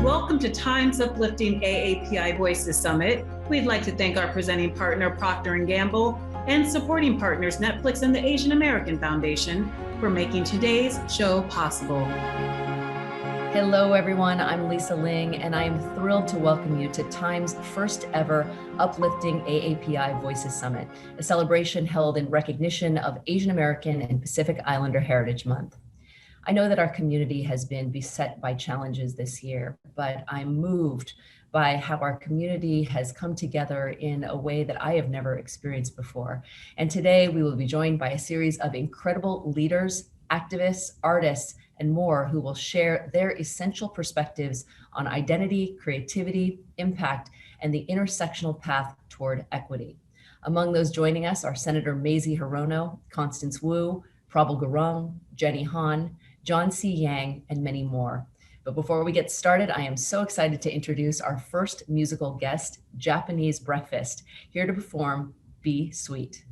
Welcome to Time's Uplifting AAPI Voices Summit. We'd like to thank our presenting partner, Procter & Gamble, and supporting partners, Netflix and the Asian American Foundation, for making today's show possible. Hello, everyone. I'm Lisa Ling, and I am thrilled to welcome you to Time's first ever Uplifting AAPI Voices Summit, a celebration held in recognition of Asian American and Pacific Islander Heritage Month. I know that our community has been beset by challenges this year, but I'm moved by how our community has come together in a way that I have never experienced before. And today we will be joined by a series of incredible leaders, activists, artists, and more who will share their essential perspectives on identity, creativity, impact, and the intersectional path toward equity. Among those joining us are Senator Mazie Hirono, Constance Wu, Prabal Gurung, Jenny Han, John C. Yang, and many more. But before we get started, I am so excited to introduce our first musical guest, Japanese Breakfast, here to perform Be Sweet.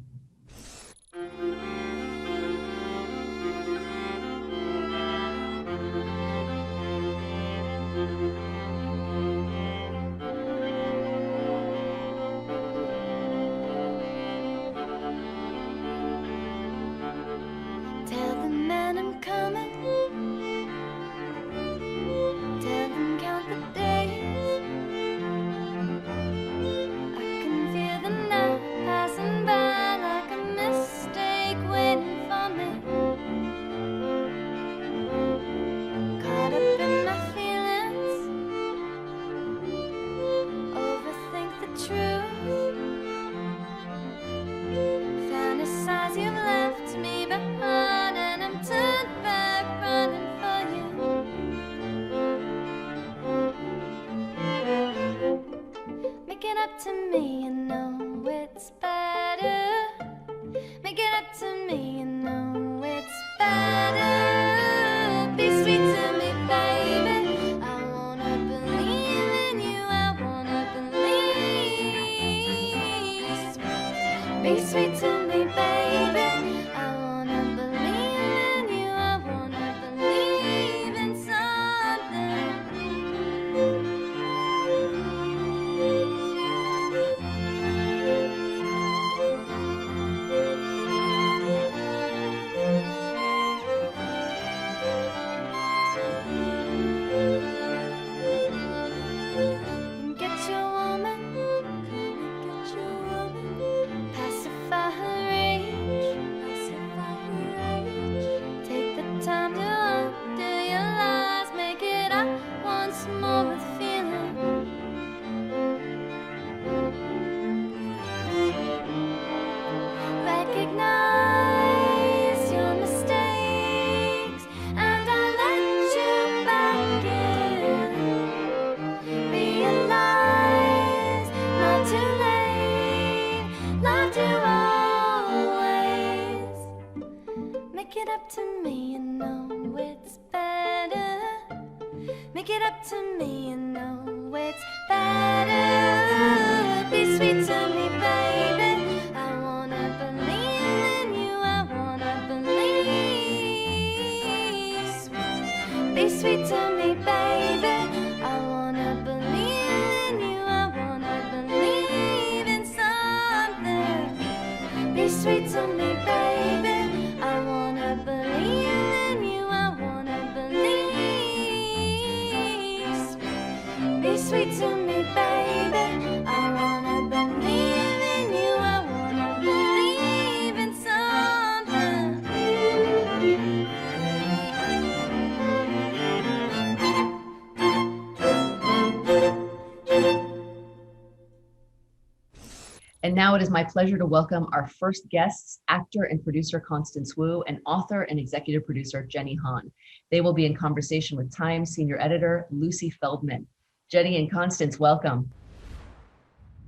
And now it is my pleasure to welcome our first guests, actor and producer Constance Wu, and author and executive producer Jenny Han. They will be in conversation with Time senior editor Lucy Feldman. Jenny and Constance, welcome.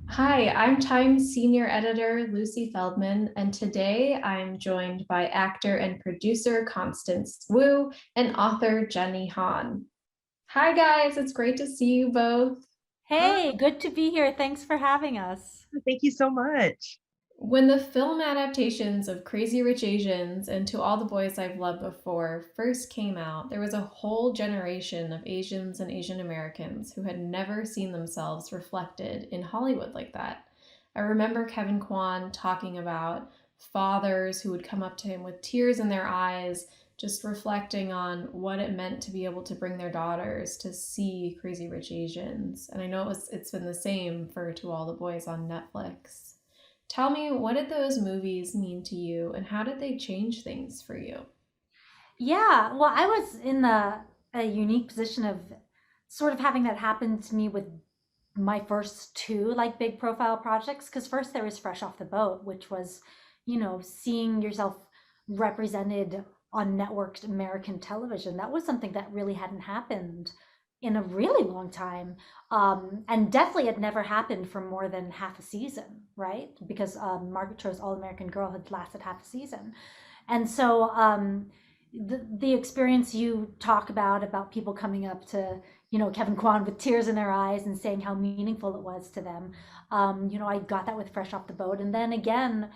Hi, I'm Time senior editor Lucy Feldman, and today I'm joined by actor and producer Constance Wu and author Jenny Han. Hi guys, it's great to see you both. Hey, good to be here. Thanks for having us. Thank you so much. When the film adaptations of Crazy Rich Asians and To All the Boys I've Loved Before first came out, there was a whole generation of Asians and Asian Americans who had never seen themselves reflected in Hollywood like that. I remember Kevin Kwan talking about fathers who would come up to him with tears in their eyes, just reflecting on what it meant to be able to bring their daughters to see Crazy Rich Asians. And I know it's been the same for To All the Boys on Netflix. Tell me, what did those movies mean to you, and how did they change things for you? Yeah, well, I was in a unique position of sort of having that happen to me with my first two like big profile projects. Because first there was Fresh Off the Boat, which was, seeing yourself represented on networked American television. That was something that really hadn't happened in a really long time, and definitely had never happened for more than half a season, right? Because Margaret Cho's All American Girl had lasted half a season. And so the experience you talk about people coming up to Kevin Kwan with tears in their eyes and saying how meaningful it was to them, I got that with Fresh Off the Boat, and then again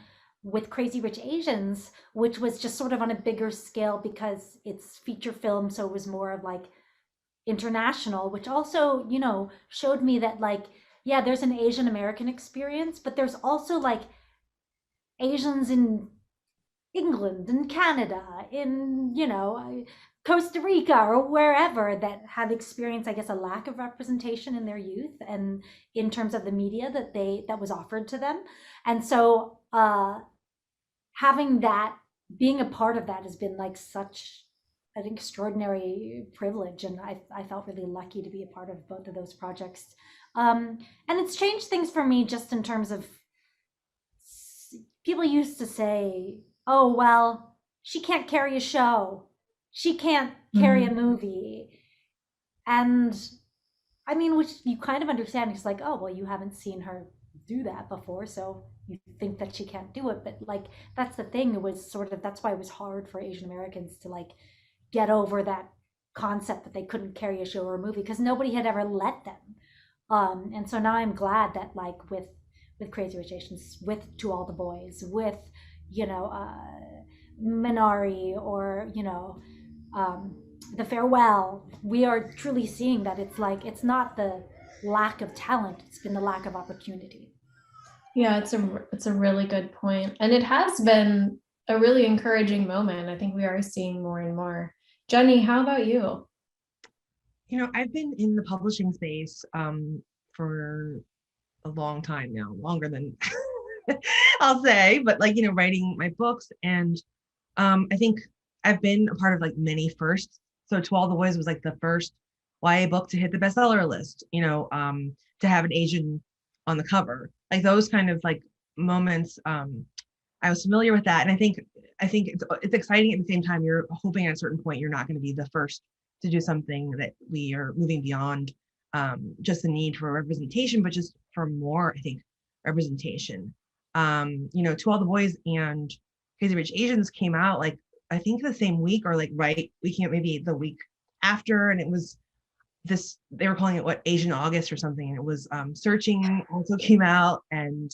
with Crazy Rich Asians, which was just sort of on a bigger scale because it's feature film, so it was more of like international, which also, showed me that yeah, there's an Asian American experience, but there's also like Asians in England and Canada, in, Costa Rica or wherever that have experienced, I guess, a lack of representation in their youth and in terms of the media that was offered to them. And so having that, being a part of that has been like such an extraordinary privilege, and I felt really lucky to be a part of both of those projects. And it's changed things for me just in terms of, people used to say, oh, well, she can't carry a show, she can't carry a movie. And I mean, which you kind of understand. It's like, oh, well, you haven't seen her do that before, so you think that she can't do it. But like, that's the thing. It was sort of, that's why it was hard for Asian Americans to like get over that concept that they couldn't carry a show or a movie because nobody had ever let them. And so now I'm glad that like with Crazy Rich Asians, with To All the Boys, with Minari, or The Farewell, we are truly seeing that it's like, it's not the lack of talent, it's been the lack of opportunity. Yeah, it's a really good point, and it has been a really encouraging moment. I think we are seeing more and more. Jenny, how about you? I've been in the publishing space for a long time now, longer than I'll say, but like, writing my books. And I think I've been a part of like many firsts. So To All the Boys was like the first YA book to hit the bestseller list, to have an Asian on the cover, like those kind of like moments. I was familiar with that. And I think it's exciting. At the same time, you're hoping at a certain point, you're not going to be the first to do something, that we are moving beyond just the need for representation, but just for more, I think, representation. To All the Boys and Crazy Rich Asians came out like, I think the same week, or like maybe the week after. And it was this, they were calling it what, Asian August or something. And it was Searching also came out, and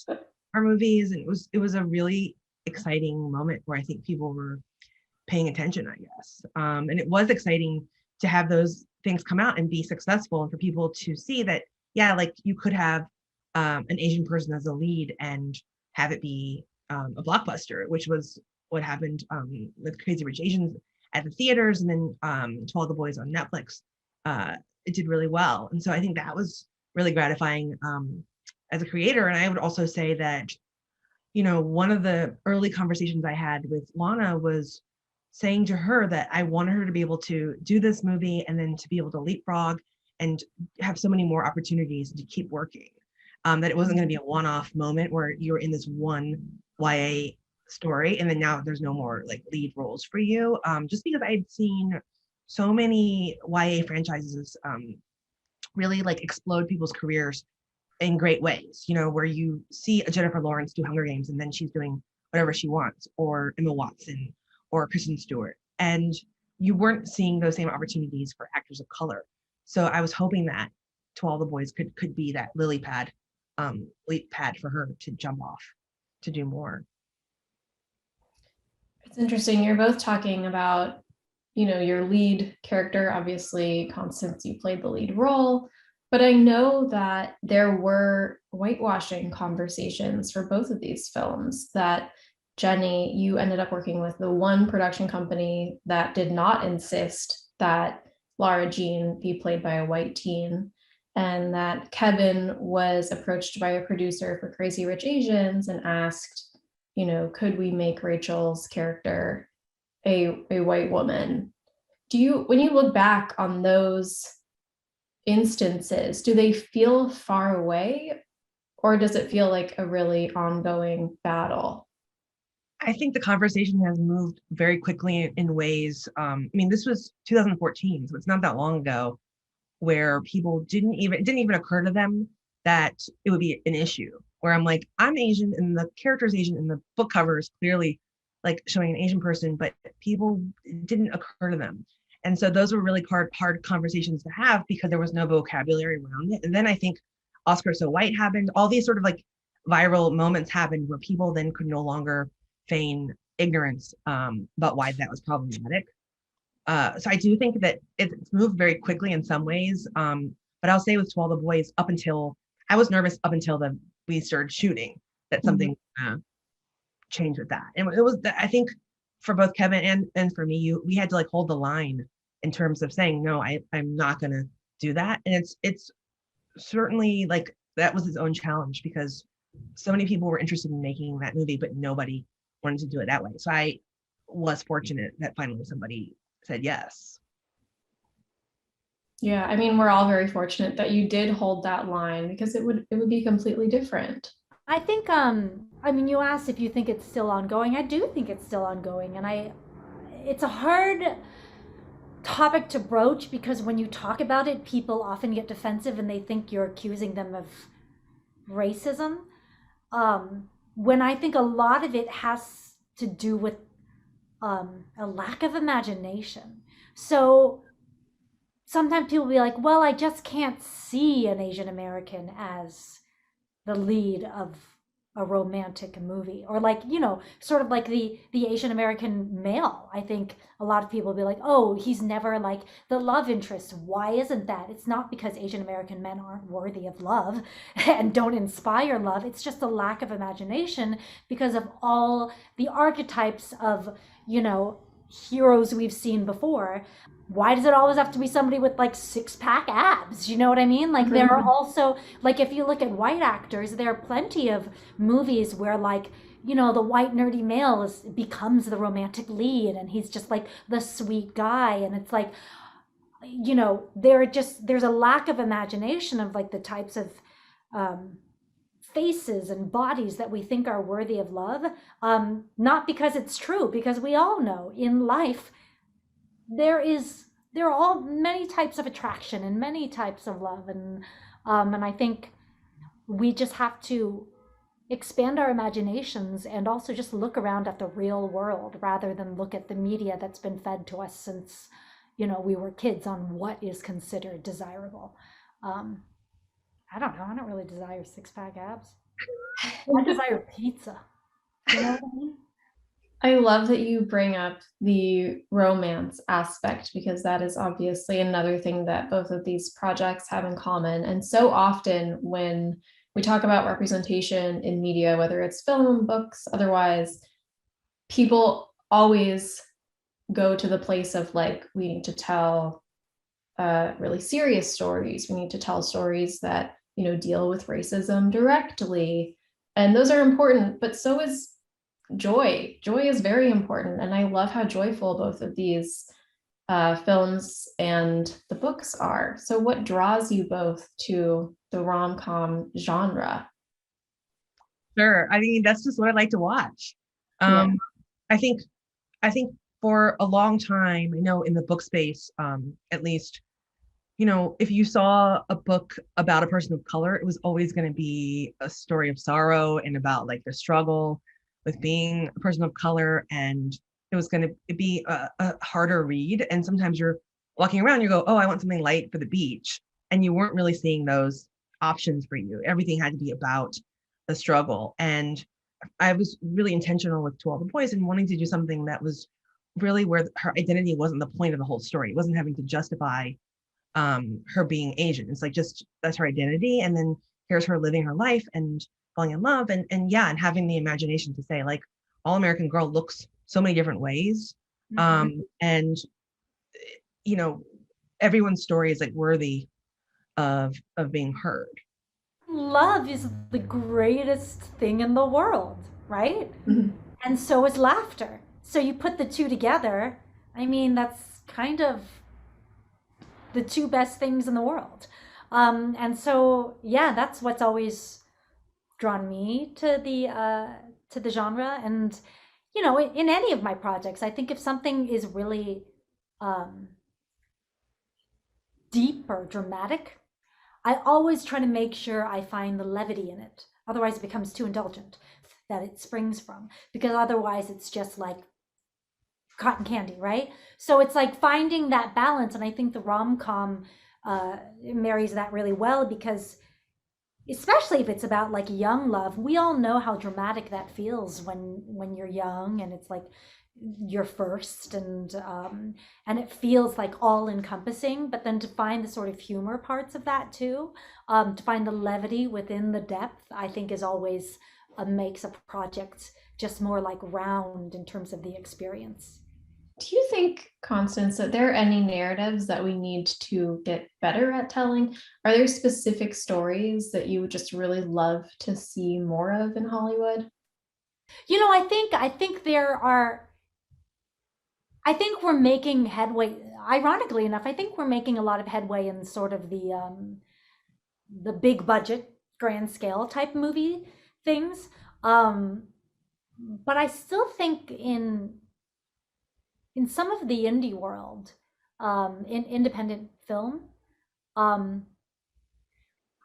our movies. And it was a really exciting moment where I think people were paying attention, I guess. And it was exciting to have those things come out and be successful, and for people to see that, yeah, like you could have an Asian person as a lead and have it be a blockbuster, which was what happened with Crazy Rich Asians at the theaters, and then To All the Boys on Netflix. It did really well. And so I think that was really gratifying as a creator. And I would also say that, one of the early conversations I had with Lana was saying to her that I wanted her to be able to do this movie and then to be able to leapfrog and have so many more opportunities to keep working. that it wasn't going to be a one-off moment where you're in this one YA story and then now there's no more like lead roles for you. Just because I'd seen so many YA franchises really like explode people's careers in great ways, you know, where you see a Jennifer Lawrence do Hunger Games and then she's doing whatever she wants, or Emma Watson or Kristen Stewart. And you weren't seeing those same opportunities for actors of color. So I was hoping that To All the Boys could be that lily pad for her to jump off to do more. It's interesting. You're both talking about, you know, your lead character, obviously, Constance, you played the lead role, but I know that there were whitewashing conversations for both of these films that Jenny, you ended up working with the one production company that did not insist that Lara Jean be played by a white teen, and that Kevin was approached by a producer for Crazy Rich Asians and asked, you know, could we make Rachel's character a white woman? Do you, when you look back on those instances, do they feel far away, or does it feel like a really ongoing battle? I think the conversation has moved very quickly in ways. I mean, this was 2014, so it's not that long ago, where people it didn't even occur to them that it would be an issue. Where I'm like, I'm Asian and the character's Asian and the book cover is clearly like showing an Asian person, but it didn't occur to them. And so those were really hard conversations to have because there was no vocabulary around it. And then I think Oscar So White happened. All these sort of like viral moments happened where people then could no longer feign ignorance about why that was problematic. So I do think that it's moved very quickly in some ways. But I'll say with To All the Boys, I was nervous up until we started shooting that something changed with that. And it was, I think for both Kevin and for me, we had to like hold the line in terms of saying, no, I'm not going to do that. And it's certainly like, that was its own challenge because so many people were interested in making that movie, but nobody wanted to do it that way. So I was fortunate that finally somebody said yes. Yeah, I mean, we're all very fortunate that you did hold that line because it would be completely different. I think, I mean, you asked if you think it's still ongoing. I do think it's still ongoing. And it's a hard topic to broach because when you talk about it, people often get defensive and they think you're accusing them of racism. When I think a lot of it has to do with a lack of imagination. So sometimes people will be like, well, I just can't see an Asian American as the lead of a romantic movie, or like, you know, sort of like the Asian American male. I think a lot of people will be like, oh, he's never like the love interest. Why isn't that? It's not because Asian American men aren't worthy of love and don't inspire love. It's just a lack of imagination because of all the archetypes of, you know, heroes we've seen before. Why does it always have to be somebody with like six-pack abs? You know what I mean? Like there are also, like if you look at white actors, there are plenty of movies where like, you know, the white nerdy male becomes the romantic lead and he's just like the sweet guy. And it's like, you know, there's a lack of imagination of like the types of faces and bodies that we think are worthy of love. Not because it's true, because we all know in life, there are all many types of attraction and many types of love, and I think we just have to expand our imaginations and also just look around at the real world rather than look at the media that's been fed to us since, you know, we were kids on what is considered desirable. I don't know. I don't really desire six-pack abs. I desire pizza. You know what I mean? I love that you bring up the romance aspect because that is obviously another thing that both of these projects have in common. And so often when we talk about representation in media, whether it's film, books, otherwise, people always go to the place of like, we need to tell really serious stories. We need to tell stories that, you know, deal with racism directly. And those are important, but so is joy. Joy is very important. And I love how joyful both of these films and the books are. So what draws you both to the rom-com genre? Sure. I mean, that's just what I like to watch. Yeah. I think for a long time, I know in the book space, at least, if you saw a book about a person of color, it was always going to be a story of sorrow and about like the struggle with being a person of color. And it was going to be a harder read. And sometimes you're walking around, you go, oh, I want something light for the beach. And you weren't really seeing those options for you. Everything had to be about the struggle. And I was really intentional with To All the Boys and wanting to do something that was really where her identity wasn't the point of the whole story. It wasn't having to justify her being Asian. It's like, just that's her identity. And then here's her living her life and falling in love and having the imagination to say, like, All American Girl looks so many different ways. And everyone's story is like worthy of being heard. Love is the greatest thing in the world, right? And so is laughter. So you put the two together, I mean, that's kind of the two best things in the world. And so, yeah, that's what's always drawn me to the genre. And in any of my projects, I think if something is really deep or dramatic, I always try to make sure I find the levity in it. Otherwise, it becomes too indulgent that it springs from, because otherwise it's just like cotton candy, right? So it's like finding that balance. And I think the rom-com marries that really well, because especially if it's about like young love, we all know how dramatic that feels when you're young and it's like your first, and it feels like all encompassing. But then to find the sort of humor parts of that too, to find the levity within the depth, I think is always makes a project just more like round in terms of the experience. Do you think, Constance, that there are any narratives that we need to get better at telling? Are there specific stories that you would just really love to see more of in Hollywood? I think there are. I think we're making headway. Ironically enough, I think we're making a lot of headway in sort of the big budget, grand scale type movie things. But I still think in some of the indie world, in independent film, I'd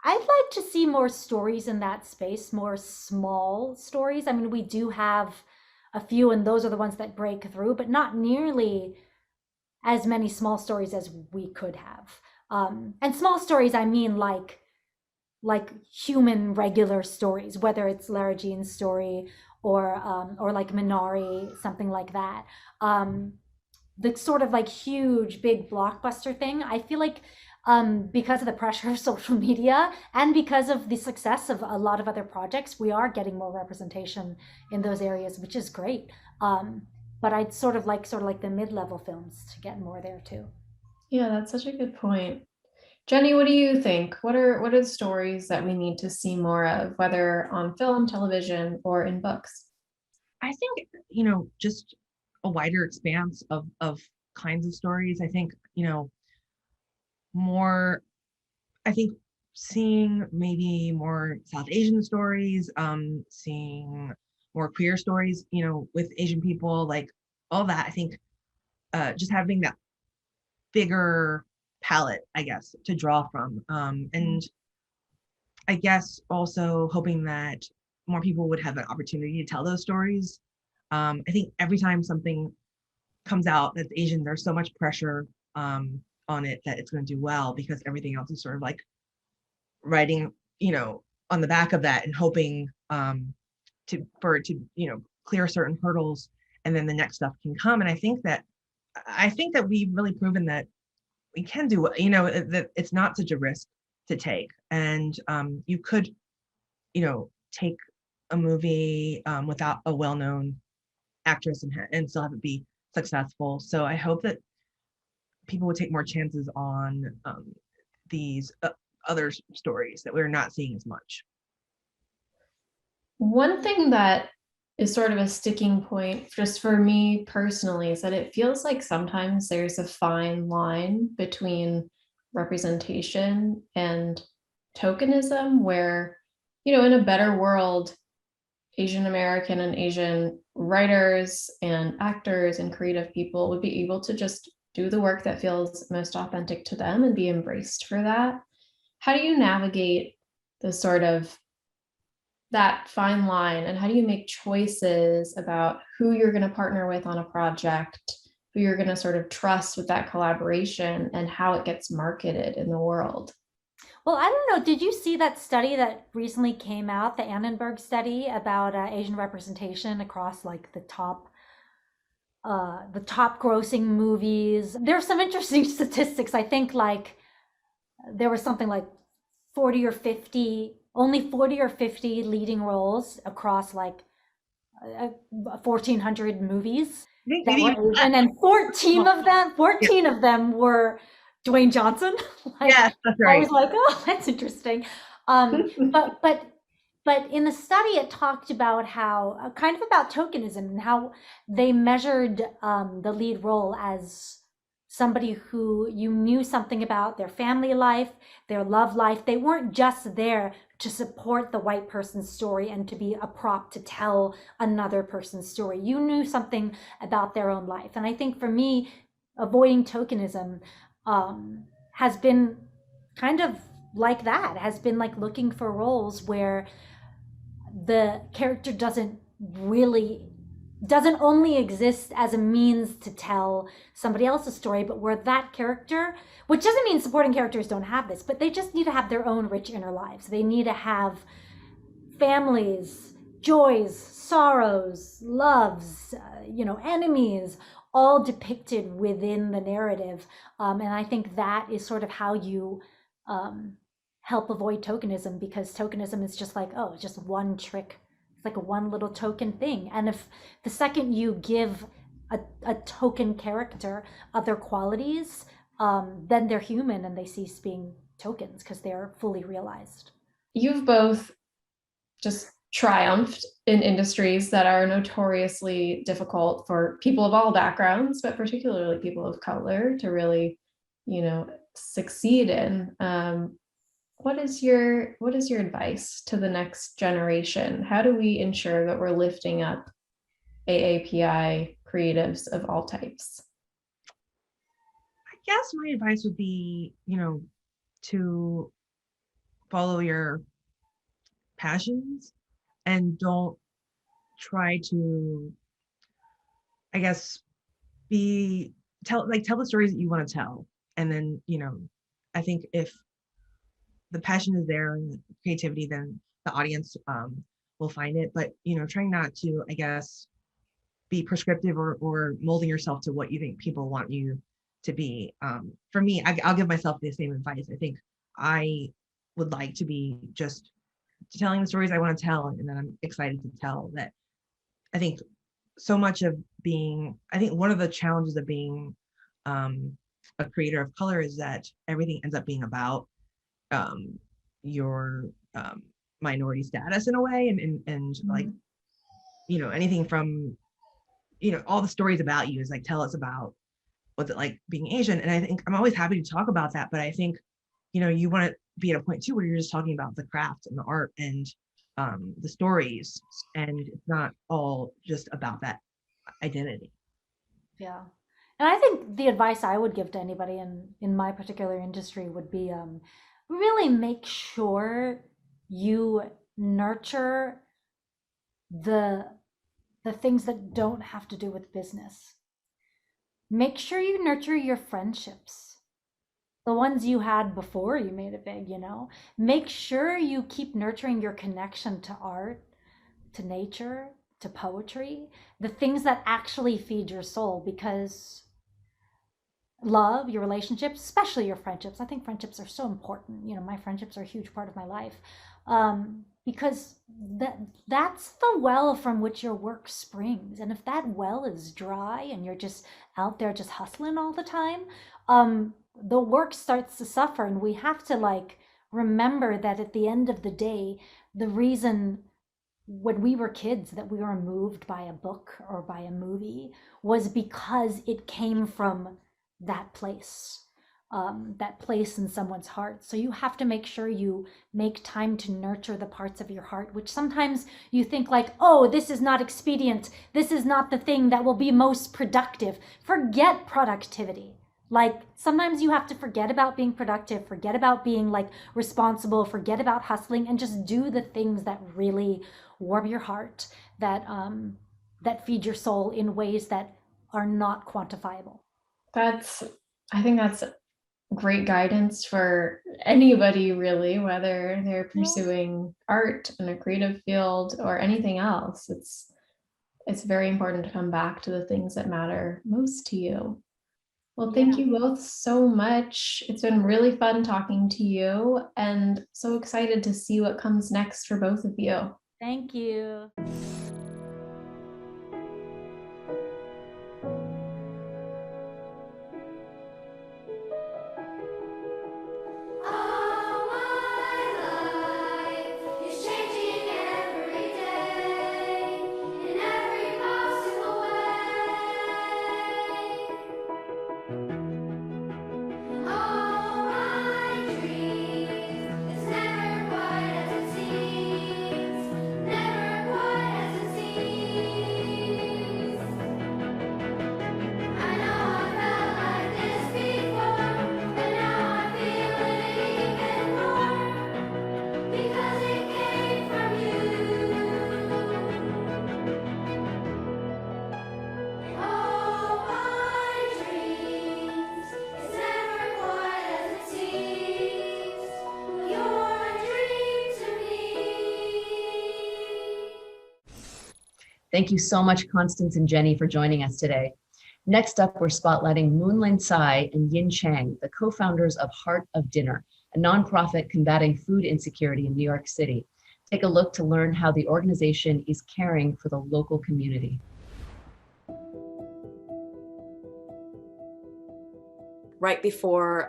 like to see more stories in that space, more small stories. I mean, we do have a few, and those are the ones that break through, but not nearly as many small stories as we could have. And small stories, I mean like human regular stories, whether it's Lara Jean's story or like Minari, something like that. The sort of like huge big blockbuster thing, I feel like because of the pressure of social media and because of the success of a lot of other projects, we are getting more representation in those areas, which is great. But I'd sort of like the mid-level films to get more there too. Yeah, that's such a good point. Jenny, what do you think? What are the stories that we need to see more of, whether on film, television, or in books? I think, just a wider expanse of kinds of stories. I think, more, I think seeing maybe more South Asian stories, seeing more queer stories, with Asian people, like all that. I think just having that bigger palette, I guess, to draw from. And I guess also hoping that more people would have an opportunity to tell those stories. I think every time something comes out that's Asian, there's so much pressure on it that it's going to do well, because everything else is sort of like riding, on the back of that, and hoping for it to, clear certain hurdles, and then the next stuff can come. And I think that we've really proven that we can do, that it's not such a risk to take. And you could, take a movie without a well-known actress and still have it be successful. So I hope that people would take more chances on these other stories that we're not seeing as much. One thing that is sort of a sticking point just for me personally, is that it feels like sometimes there's a fine line between representation and tokenism, where, in a better world, Asian American and Asian writers and actors and creative people would be able to just do the work that feels most authentic to them and be embraced for that. How do you navigate the sort of that fine line, and how do you make choices about who you're going to partner with on a project, who you're going to sort of trust with that collaboration, and how it gets marketed in the world? Well, I don't know. Did you see that study that recently came out, the Annenberg study about Asian representation across like the top grossing movies? There are some interesting statistics. I think like there was something like 40 or 50, only 40 or 50 leading roles across like 1,400 movies that were Asian, and 14 of them were Dwayne Johnson. Like, yes, that's right. I was like, oh, that's interesting. But in the study, it talked about how kind of about tokenism and how they measured the lead role as somebody who you knew something about their family life, their love life. They weren't just there to support the white person's story and to be a prop to tell another person's story. You knew something about their own life. And I think for me, avoiding tokenism has been kind of like that, has been like looking for roles where the character doesn't only exist as a means to tell somebody else's story, but where that character, which doesn't mean supporting characters don't have this, but they just need to have their own rich inner lives. They need to have families, joys, sorrows, loves, enemies, all depicted within the narrative. And I think that is sort of how you help avoid tokenism, because tokenism is just like, oh, it's just one trick. It's like a one little token thing. And if the second you give a token character other qualities, then they're human and they cease being tokens because they're fully realized. You've both just triumphed in industries that are notoriously difficult for people of all backgrounds, but particularly people of color to really, succeed in. What is your advice to the next generation? How do we ensure that we're lifting up AAPI creatives of all types? I guess my advice would be, to follow your passions and don't try to, I guess, tell the stories that you want to tell. And then, I think if the passion is there and the creativity, then the audience will find it. But, trying not to, I guess, be prescriptive or molding yourself to what you think people want you to be. For me, I'll give myself the same advice. I think I would like to be just telling the stories I want to tell, and that I'm excited to tell. That I think so much of one of the challenges of being a creator of color is that everything ends up being about your minority status in a way, and like, anything from, all the stories about you is like, tell us about what's it like being Asian. And I think I'm always happy to talk about that, but I think, you want to be at a point too where you're just talking about the craft and the art and the stories, and it's not all just about that identity. Yeah. And I think the advice I would give to anybody in my particular industry would be really make sure you nurture the things that don't have to do with business. Make sure you nurture your friendships, the ones you had before you made it big, Make sure you keep nurturing your connection to art, to nature, to poetry, the things that actually feed your soul, because love, your relationships, especially your friendships. I think friendships are so important. My friendships are a huge part of my life, because that's the well from which your work springs. And if that well is dry and you're just out there just hustling all the time, the work starts to suffer. And we have to remember that at the end of the day, the reason when we were kids that we were moved by a book or by a movie was because it came from that place in someone's heart. So you have to make sure you make time to nurture the parts of your heart, which sometimes you think like, oh, this is not expedient. This is not the thing that will be most productive. Forget productivity. Like sometimes you have to forget about being productive, forget about being like responsible, forget about hustling, and just do the things that really warm your heart, that feed your soul in ways that are not quantifiable. I think that's great guidance for anybody really, whether they're pursuing art in a creative field or anything else. It's very important to come back to the things that matter most to you. Well, thank you both so much. It's been really fun talking to you and so excited to see what comes next for both of you. Thank you. Thank you so much, Constance and Jenny, for joining us today. Next up, we're spotlighting Moonlynn Tsai and Yin Chang, the co-founders of Heart of Dinner, a nonprofit combating food insecurity in New York City. Take a look to learn how the organization is caring for the local community. Right before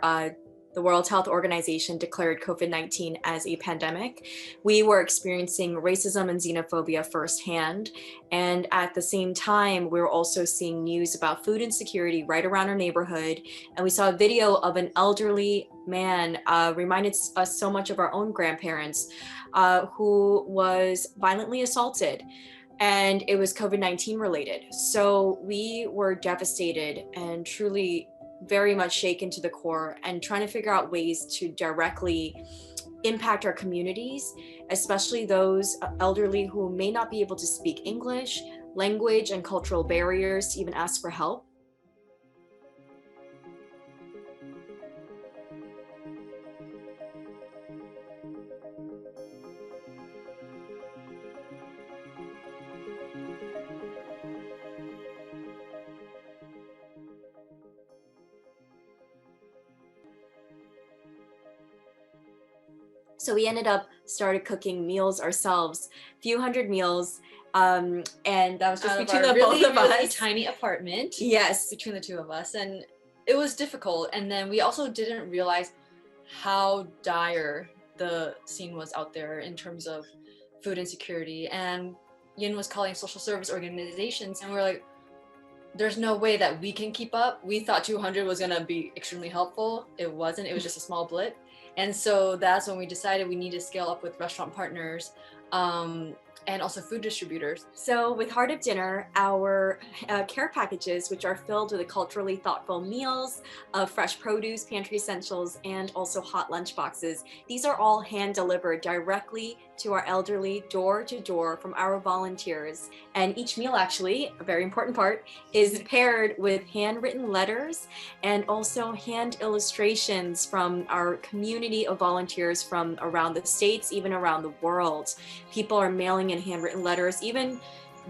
the World Health Organization declared COVID-19 as a pandemic, we were experiencing racism and xenophobia firsthand. And at the same time, we were also seeing news about food insecurity right around our neighborhood. And we saw a video of an elderly man, reminded us so much of our own grandparents, who was violently assaulted. And it was COVID-19 related. So we were devastated and truly very much shaken to the core and trying to figure out ways to directly impact our communities, especially those elderly who may not be able to speak English, language and cultural barriers to even ask for help. So we started cooking meals ourselves, a few hundred meals. And that was just between the both of us. Really tiny apartment. Yes. Between the two of us. And it was difficult. And then we also didn't realize how dire the scene was out there in terms of food insecurity. And Yin was calling social service organizations and we're like, there's no way that we can keep up. We thought 200 was gonna be extremely helpful. It wasn't, it was just a small blip. And so that's when we decided we need to scale up with restaurant partners and also food distributors. So with Heart of Dinner, our care packages, which are filled with culturally thoughtful meals, fresh produce, pantry essentials, and also hot lunch boxes. These are all hand delivered directly to our elderly door to door from our volunteers. And each meal, actually, a very important part, is paired with handwritten letters and also hand illustrations from our community of volunteers from around the States, even around the world. People are mailing in handwritten letters, even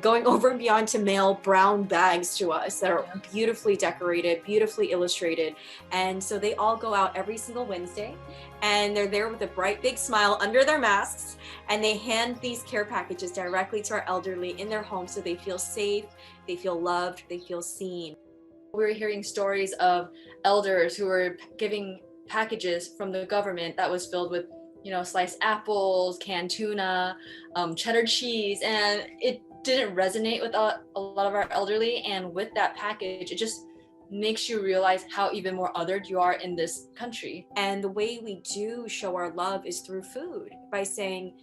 going over and beyond to mail brown bags to us that are beautifully decorated, beautifully illustrated. And so they all go out every single Wednesday and they're there with a bright big smile under their masks, and they hand these care packages directly to our elderly in their home so they feel safe, they feel loved, they feel seen. We were hearing stories of elders who were giving packages from the government that was filled with sliced apples, canned tuna, cheddar cheese, and it didn't resonate with a lot of our elderly. And with that package, it just makes you realize how even more othered you are in this country. And the way we do show our love is through food, by saying,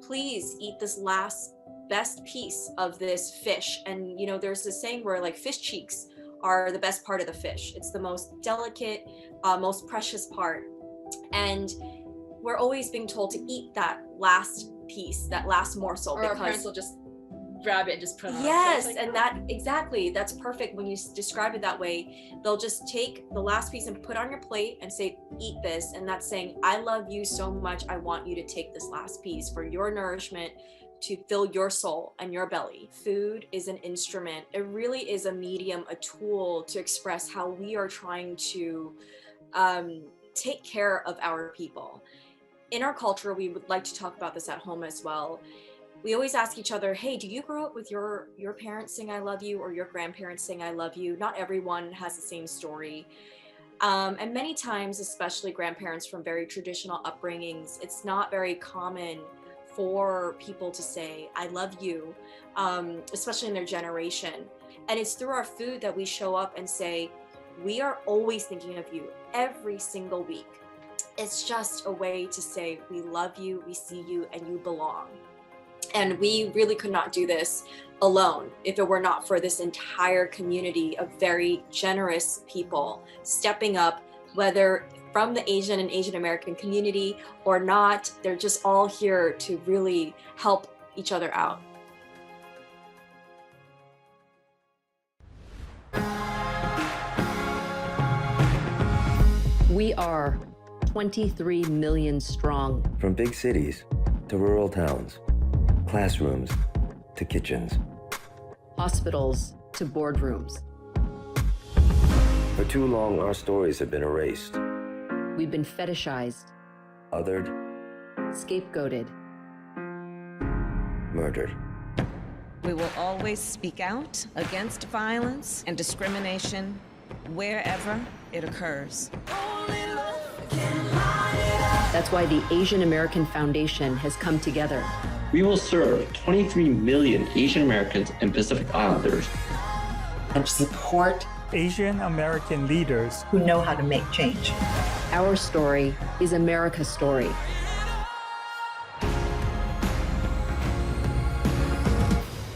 please eat this last best piece of this fish. And there's this saying where like fish cheeks are the best part of the fish. It's the most delicate, most precious part. And we're always being told to eat that last piece, that last morsel. Or our parents will just grab it and just put it on. Yes, like, and that's perfect when you describe it that way. They'll just take the last piece and put it on your plate and say, eat this. And that's saying, I love you so much. I want you to take this last piece for your nourishment, to fill your soul and your belly. Food is an instrument. It really is a medium, a tool to express how we are trying to take care of our people. In our culture, we would like to talk about this at home as well. We always ask each other, hey, do you grow up with your parents saying I love you, or your grandparents saying I love you? Not everyone has the same story. And many times, especially grandparents from very traditional upbringings, it's not very common for people to say, I love you, especially in their generation. And it's through our food that we show up and say, we are always thinking of you every single week. It's just a way to say, we love you, we see you, and you belong. And we really could not do this alone if it were not for this entire community of very generous people stepping up, whether from the Asian and Asian American community or not. They're just all here to really help each other out. We are 23 million strong. From big cities to rural towns, classrooms to kitchens, Hospitals to boardrooms. for too long our stories have been erased, We've been fetishized, othered, scapegoated. murdered. We will always speak out against violence and discrimination wherever it occurs. That's why the Asian American Foundation has come together. We will serve 23 million Asian Americans and Pacific Islanders and support Asian American leaders who know how to make change. Our story is America's story.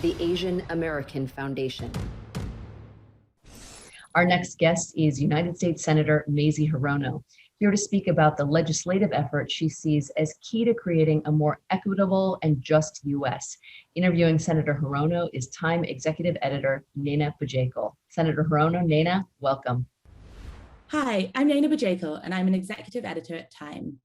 The Asian American Foundation. Our next guest is United States Senator Mazie Hirono, here to speak about the legislative effort she sees as key to creating a more equitable and just U.S. Interviewing Senator Hirono is Time Executive Editor Naina Bajekal. Senator Hirono, Naina, welcome. Hi, I'm Naina Bajekal, and I'm an Executive Editor at Time.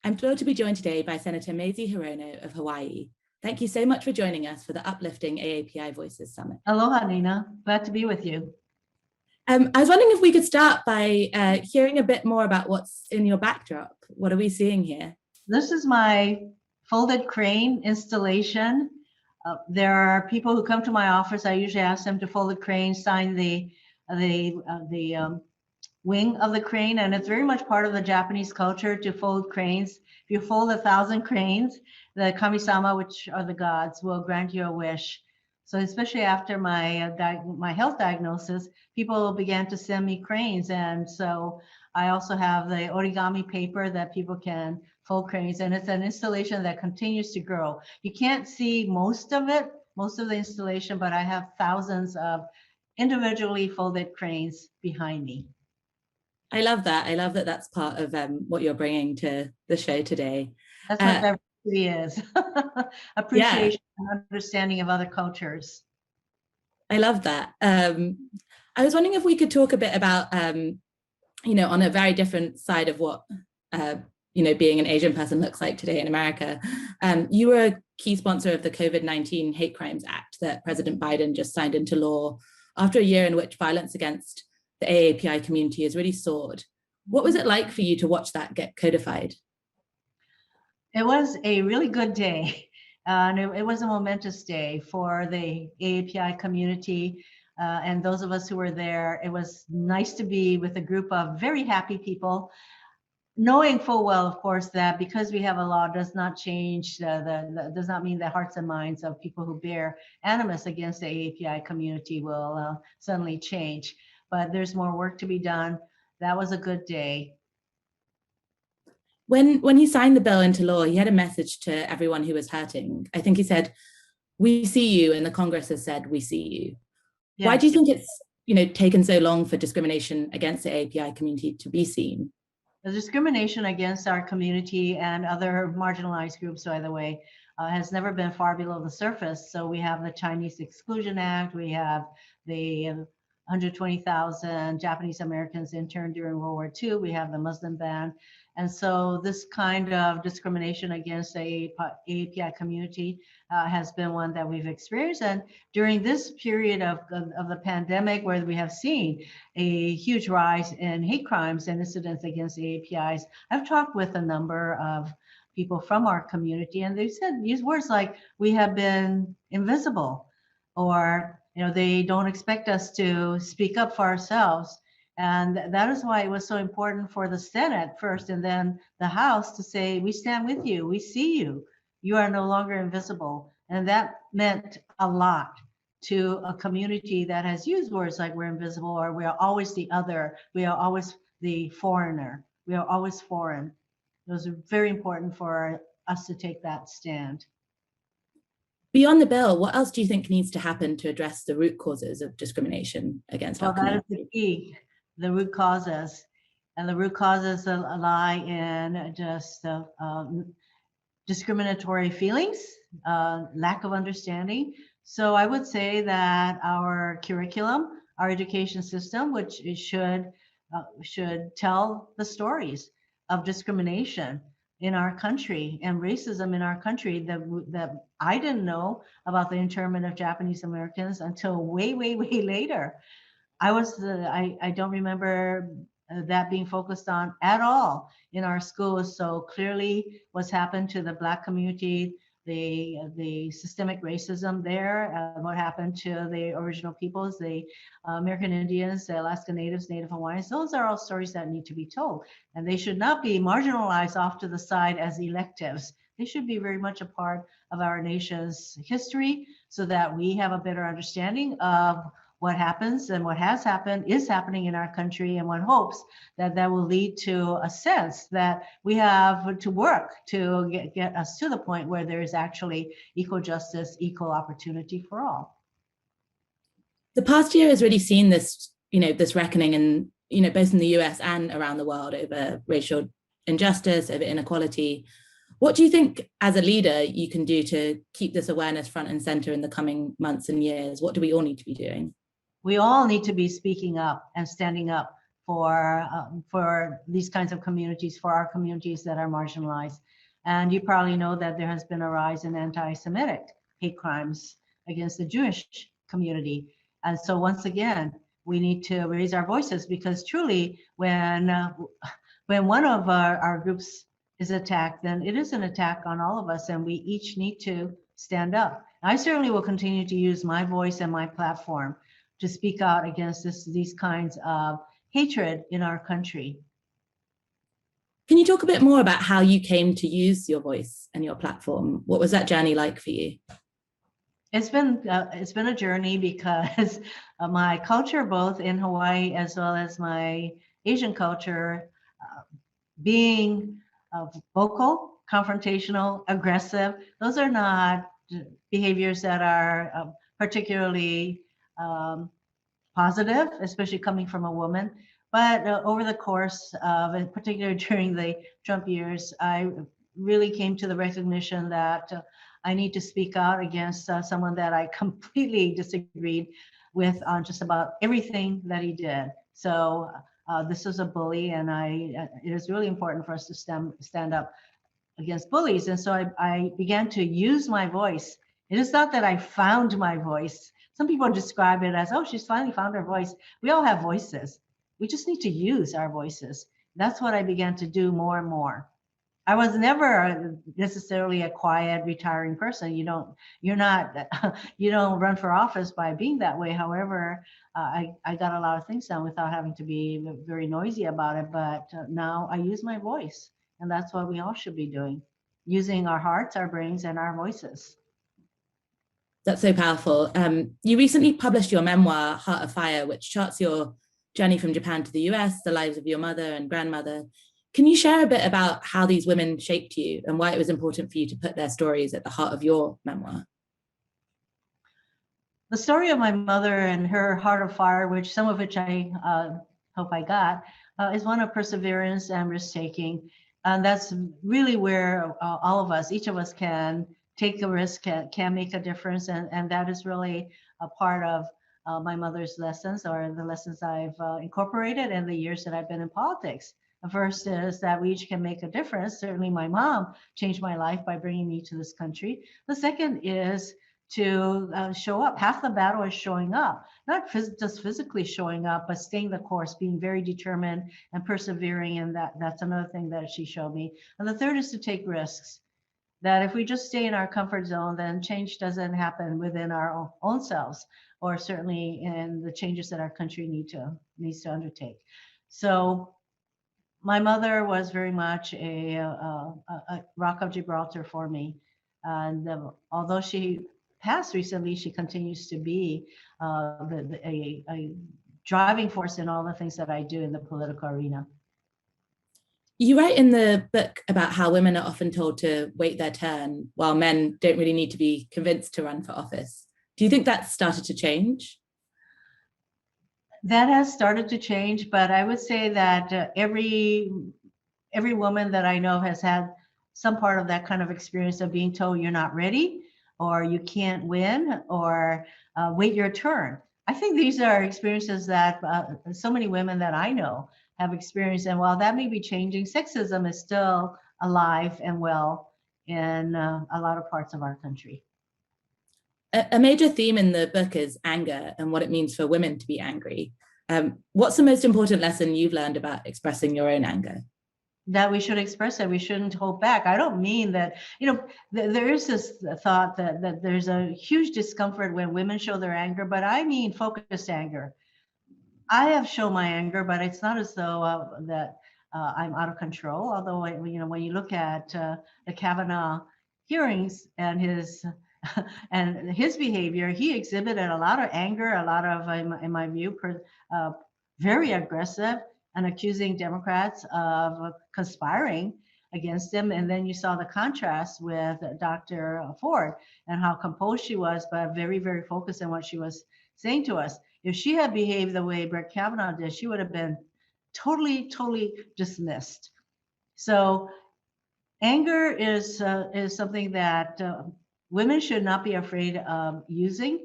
I'm thrilled to be joined today by Senator Mazie Hirono of Hawaii. Thank you so much for joining us for the Uplifting AAPI Voices Summit. Aloha, Naina. Glad to be with you. I was wondering if we could start by hearing a bit more about what's in your backdrop. What are we seeing here? This is my folded crane installation. There are people who come to my office. I usually ask them to fold the crane, sign the wing of the crane, and it's very much part of the Japanese culture to fold cranes. If you fold 1,000 cranes, the kami-sama, which are the gods, will grant you a wish. So especially after my health diagnosis, people began to send me cranes. And so I also have the origami paper that people can fold cranes. And it's an installation that continues to grow. You can't see most of it, most of the installation, but I have thousands of individually folded cranes behind me. I love that. I love that that's part of what you're bringing to the show today. That's what diversity is. Appreciation and understanding of other cultures. I love that. I was wondering if we could talk a bit about, on a very different side of what, being an Asian person looks like today in America. You were a key sponsor of the COVID-19 Hate Crimes Act that President Biden just signed into law after a year in which violence against the AAPI community has really soared. What was it like for you to watch that get codified? It was a really good day. And it was a momentous day for the AAPI community and those of us who were there. It was nice to be with a group of very happy people. knowing full well, of course, that because we have a law does not change, does not mean the hearts and minds of people who bear animus against the AAPI community will suddenly change. But there's more work to be done. That was a good day. When he signed the bill into law, he had a message to everyone who was hurting. I think he said, "We see you," and the Congress has said, "We see you." Yes. Why do you think it's taken so long for discrimination against the AAPI community to be seen? The discrimination against our community and other marginalized groups, by the way, has never been far below the surface. So we have the Chinese Exclusion Act, we have the 120,000 Japanese Americans interned during World War II, we have the Muslim ban. And so this kind of discrimination against the AAPI community has been one that we've experienced. And during this period of the pandemic, where we have seen a huge rise in hate crimes and incidents against AAPIs, I've talked with a number of people from our community, and they've said these words like, "We have been invisible," or they don't expect us to speak up for ourselves. And that is why it was so important for the Senate first and then the House to say, "We stand with you, we see you, you are no longer invisible." And that meant a lot to a community that has used words like "we're invisible" or "we are always the other," "we are always the foreigner," "we are always foreign." It was very important for us to take that stand. Beyond the bill, what else do you think needs to happen to address the root causes of discrimination against our community? That is the key. The root causes, and the root causes lie in just discriminatory feelings, lack of understanding. So I would say that our curriculum, our education system, which should tell the stories of discrimination in our country and racism in our country that I didn't know about the internment of Japanese Americans until way, way, way later. I don't remember that being focused on at all in our schools. So clearly what's happened to the Black community, the systemic racism there, what happened to the original peoples, the American Indians, the Alaska Natives, Native Hawaiians, those are all stories that need to be told. And they should not be marginalized off to the side as electives. They should be very much a part of our nation's history so that we have a better understanding of what happens and what has happened is happening in our country, and one hopes that that will lead to a sense that we have to work to get us to the point where there is actually equal justice, equal opportunity for all. The past year has really seen this, this reckoning in, both in the US and around the world over racial injustice, over inequality. What do you think as a leader you can do to keep this awareness front and center in the coming months and years? What do we all need to be doing? We all need to be speaking up and standing up for these kinds of communities, for our communities that are marginalized. And you probably know that there has been a rise in anti-Semitic hate crimes against the Jewish community. And so once again, we need to raise our voices, because truly when one of our groups is attacked, then it is an attack on all of us, and we each need to stand up. I certainly will continue to use my voice and my platform to speak out against these kinds of hatred in our country. Can you talk a bit more about how you came to use your voice and your platform? What was that journey like for you? It's been a journey, because my culture, both in Hawaii as well as my Asian culture, being vocal, confrontational, aggressive, those are not behaviors that are particularly positive, especially coming from a woman. But over the course of, in particular during the Trump years, I really came to the recognition that I need to speak out against someone that I completely disagreed with on just about everything that he did. So this was a bully, and it is really important for us to stand up against bullies. And so I began to use my voice. It is not that I found my voice. Some people describe it as, oh, she's finally found her voice. We all have voices. We just need to use our voices. That's what I began to do more and more. I was never necessarily a quiet, retiring person. You don't run for office by being that way. However, I got a lot of things done without having to be very noisy about it. But now I use my voice, and that's what we all should be doing, using our hearts, our brains, and our voices. That's so powerful. You recently published your memoir, Heart of Fire, which charts your journey from Japan to the US, the lives of your mother and grandmother. Can you share a bit about how these women shaped you and why it was important for you to put their stories at the heart of your memoir? The story of my mother and her Heart of Fire, which some of which I hope I got, is one of perseverance and risk-taking. And that's really where all of us, each of us can take a risk, can make a difference. And that is really a part of my mother's lessons, or the lessons I've incorporated in the years that I've been in politics. The first is that we each can make a difference. Certainly my mom changed my life by bringing me to this country. The second is to show up. Half the battle is showing up, not just physically showing up, but staying the course, being very determined and persevering. And that's another thing that she showed me. And the third is to take risks. That if we just stay in our comfort zone, then change doesn't happen within our own selves, or certainly in the changes that our country needs to undertake. So my mother was very much a rock of Gibraltar for me. And although she passed recently, she continues to be a driving force in all the things that I do in the political arena. You write in the book about how women are often told to wait their turn, while men don't really need to be convinced to run for office. Do you think that's started to change? That has started to change, but I would say that every woman that I know has had some part of that kind of experience of being told you're not ready, or you can't win, or wait your turn. I think these are experiences that so many women that I know have experienced. And while that may be changing, sexism is still alive and well in a lot of parts of our country. A major theme in the book is anger and what it means for women to be angry. What's the most important lesson you've learned about expressing your own anger? That we should express it. We shouldn't hold back. I don't mean that, there is this thought that there's a huge discomfort when women show their anger, but I mean focused anger. I have shown my anger, but it's not as though that I'm out of control. Although, when you look at the Kavanaugh hearings and his behavior, he exhibited a lot of anger, a lot of, in my view, very aggressive, and accusing Democrats of conspiring against him. And then you saw the contrast with Dr. Ford and how composed she was, but very, very focused on what she was saying to us. If she had behaved the way Brett Kavanaugh did, she would have been totally dismissed. So anger is something that women should not be afraid of using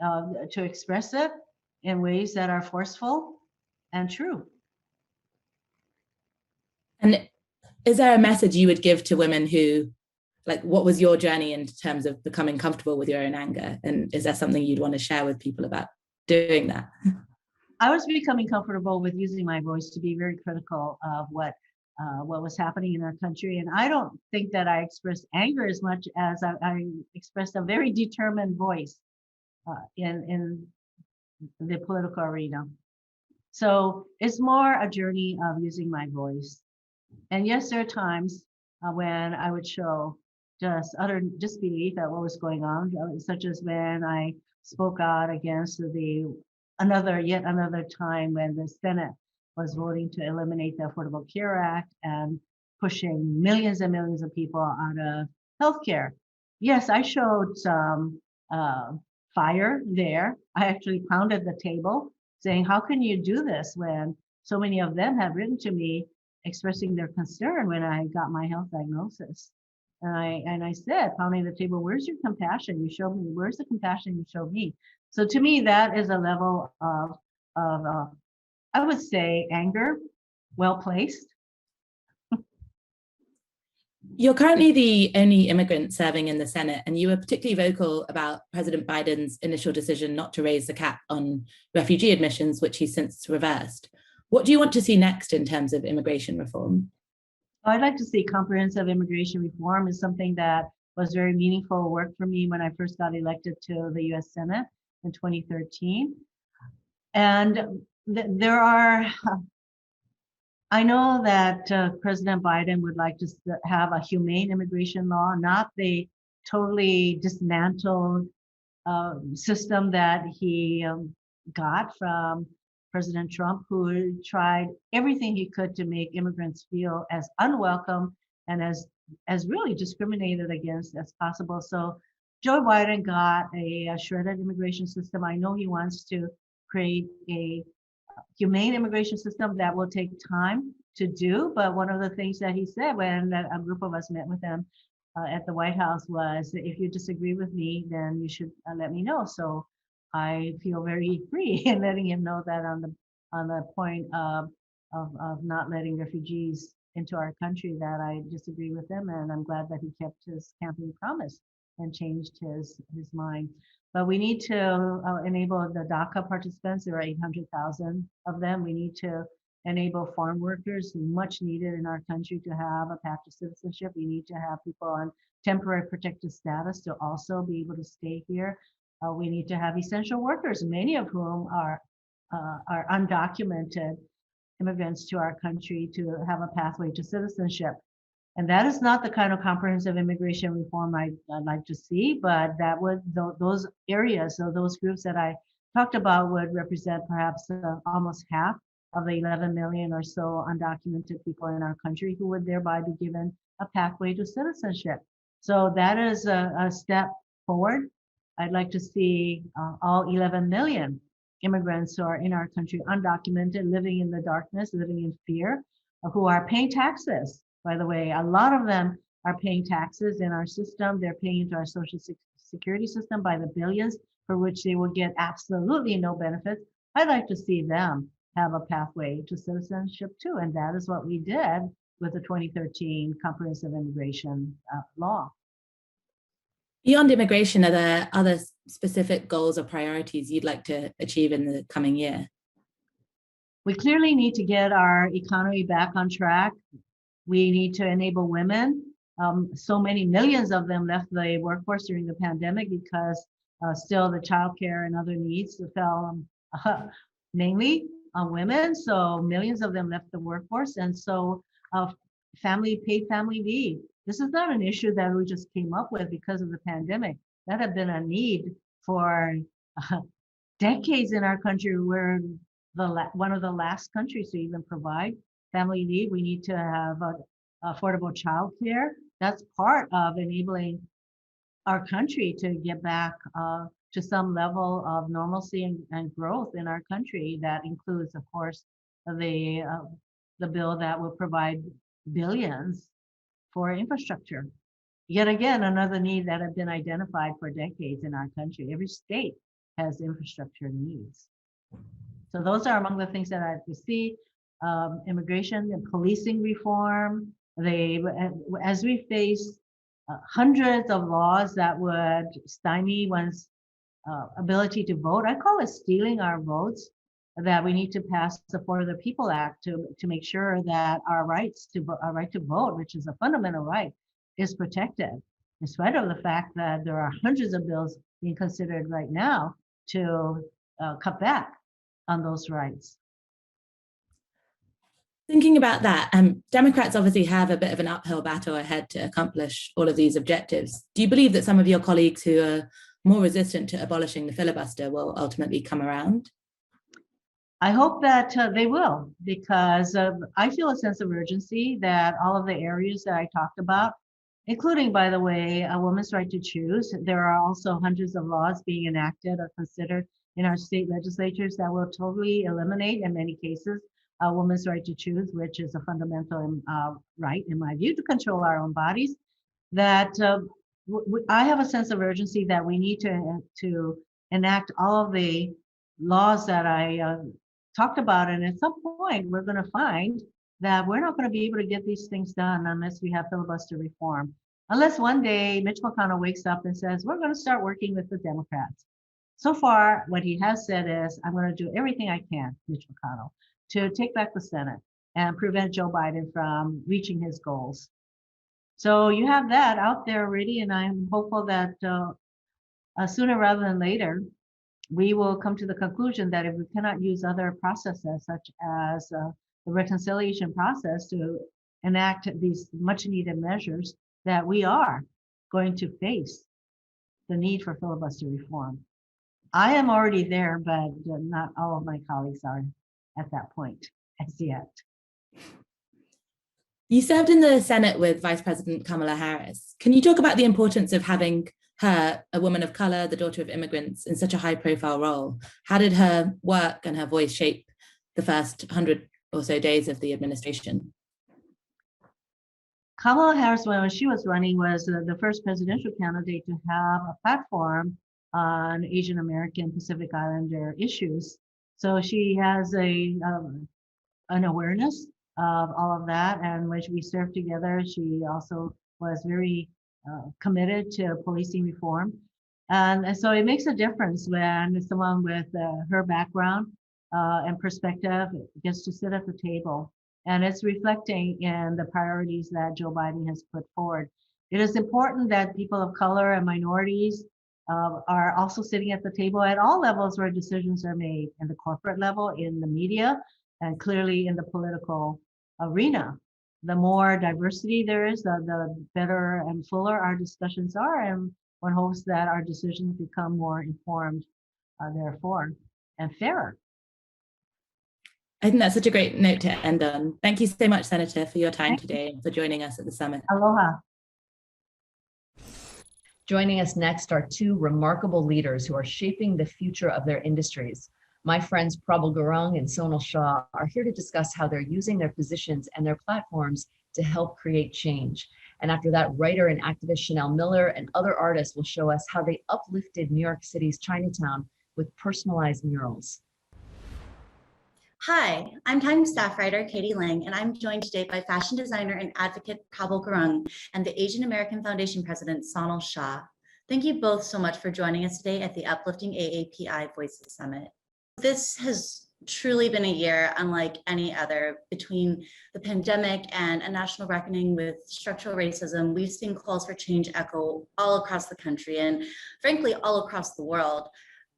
to express it in ways that are forceful and true. And is there a message you would give to women who, what was your journey in terms of becoming comfortable with your own anger? And is there something you'd want to share with people about doing that? I was becoming comfortable with using my voice to be very critical of what was happening in our country. And I don't think that I expressed anger as much as I expressed a very determined voice in the political arena. So it's more a journey of using my voice. And yes, there are times when I would show just utter disbelief at what was going on, such as when I spoke out against yet another time when the Senate was voting to eliminate the Affordable Care Act and pushing millions and millions of people out of healthcare. Yes, I showed some fire there. I actually pounded the table saying, how can you do this when so many of them have written to me expressing their concern when I got my health diagnosis? And I said, pounding the table, where's your compassion you showed me? Where's the compassion you showed me? So to me, that is a level of I would say, anger, well placed. You're currently the only immigrant serving in the Senate, and you were particularly vocal about President Biden's initial decision not to raise the cap on refugee admissions, which he's since reversed. What do you want to see next in terms of immigration reform? I'd like to see comprehensive immigration reform is something that was very meaningful work for me when I first got elected to the US Senate in 2013. And there are, I know that President Biden would like to have a humane immigration law, not the totally dismantled system that he got from President Trump, who tried everything he could to make immigrants feel as unwelcome and as really discriminated against as possible. So Joe Biden got a shredded immigration system. I know he wants to create a humane immigration system that will take time to do. But one of the things that he said when a group of us met with him at the White House was, if you disagree with me, then you should let me know. So I feel very free in letting him know that on the point of not letting refugees into our country, that I disagree with him, and I'm glad that he kept his campaign promise and changed his mind. But we need to enable the DACA participants. There are 800,000 of them. We need to enable farm workers, much needed in our country, to have a path to citizenship. We need to have people on temporary protected status to also be able to stay here. We need to have essential workers, many of whom are undocumented immigrants to our country, to have a pathway to citizenship. And that is not the kind of comprehensive immigration reform I'd like to see, but that would, those areas, so those groups that I talked about would represent perhaps almost half of the 11 million or so undocumented people in our country, who would thereby be given a pathway to citizenship. So that is a step forward. I'd like to see all 11 million immigrants who are in our country, undocumented, living in the darkness, living in fear, who are paying taxes. By the way, a lot of them are paying taxes in our system. They're paying into our social security system by the billions, for which they will get absolutely no benefits. I'd like to see them have a pathway to citizenship too. And that is what we did with the 2013 Comprehensive Immigration Law. Beyond immigration, are there other specific goals or priorities you'd like to achieve in the coming year? We clearly need to get our economy back on track. We need to enable women. So many millions of them left the workforce during the pandemic because still the childcare and other needs fell mainly on women. So millions of them left the workforce. And so paid family leave. This is not an issue that we just came up with because of the pandemic. That had been a need for decades in our country. We're one of the last countries to even provide family leave. We need to have affordable childcare. That's part of enabling our country to get back to some level of normalcy and growth in our country. That includes, of course, the bill that will provide billions for infrastructure. Yet again, another need that have been identified for decades in our country. Every state has infrastructure needs. So those are among the things that I have to see. Immigration and policing reform. As we face hundreds of laws that would stymie one's ability to vote, I call it stealing our votes, that we need to pass the For the People Act to make sure that our right to vote, which is a fundamental right, is protected, in spite of the fact that there are hundreds of bills being considered right now to cut back on those rights. Thinking about that, Democrats obviously have a bit of an uphill battle ahead to accomplish all of these objectives. Do you believe that some of your colleagues who are more resistant to abolishing the filibuster will ultimately come around? I hope that they will, because I feel a sense of urgency that all of the areas that I talked about, including, by the way, a woman's right to choose, there are also hundreds of laws being enacted or considered in our state legislatures that will totally eliminate, in many cases, a woman's right to choose, which is a fundamental right, in my view, to control our own bodies. That I have a sense of urgency that we need to enact all of the laws that I talked about, and at some point we're going to find that we're not going to be able to get these things done unless we have filibuster reform. Unless one day Mitch McConnell wakes up and says, we're going to start working with the Democrats. So far, what he has said is, I'm going to do everything I can, Mitch McConnell, to take back the Senate. and prevent Joe Biden from reaching his goals. So you have that out there already, and I'm hopeful that sooner rather than later, we will come to the conclusion that if we cannot use other processes, such as the reconciliation process, to enact these much needed measures, that we are going to face the need for filibuster reform. I am already there, but not all of my colleagues are at that point as yet. You served in the Senate with Vice President Kamala Harris. Can you talk about the importance of having her, a woman of color, the daughter of immigrants, in such a high-profile role? How did her work and her voice shape the first 100 or so days of the administration? Kamala Harris, when she was running, was the first presidential candidate to have a platform on Asian American Pacific Islander issues. So she has an awareness of all of that. And when we served together, she also was very committed to policing reform. And so it makes a difference when someone with her background and perspective gets to sit at the table. And it's reflecting in the priorities that Joe Biden has put forward. It is important that people of color and minorities are also sitting at the table at all levels where decisions are made, in the corporate level, in the media, and clearly in the political arena. The more diversity there is, the better and fuller our discussions are, and one hopes that our decisions become more informed, therefore, and fairer. I think that's such a great note to end on. Thank you so much, Senator, for your time today and for joining us at the summit. Aloha. Joining us next are two remarkable leaders who are shaping the future of their industries. My friends Prabal Gurung and Sonal Shah are here to discuss how they're using their positions and their platforms to help create change. And after that, writer and activist Chanel Miller and other artists will show us how they uplifted New York City's Chinatown with personalized murals. Hi, I'm Times staff writer Katie Lang, and I'm joined today by fashion designer and advocate Prabal Gurung and the Asian American Foundation president Sonal Shah. Thank you both so much for joining us today at the Uplifting AAPI Voices Summit. This has truly been a year unlike any other. Between the pandemic and a national reckoning with structural racism, we've seen calls for change echo all across the country and frankly all across the world.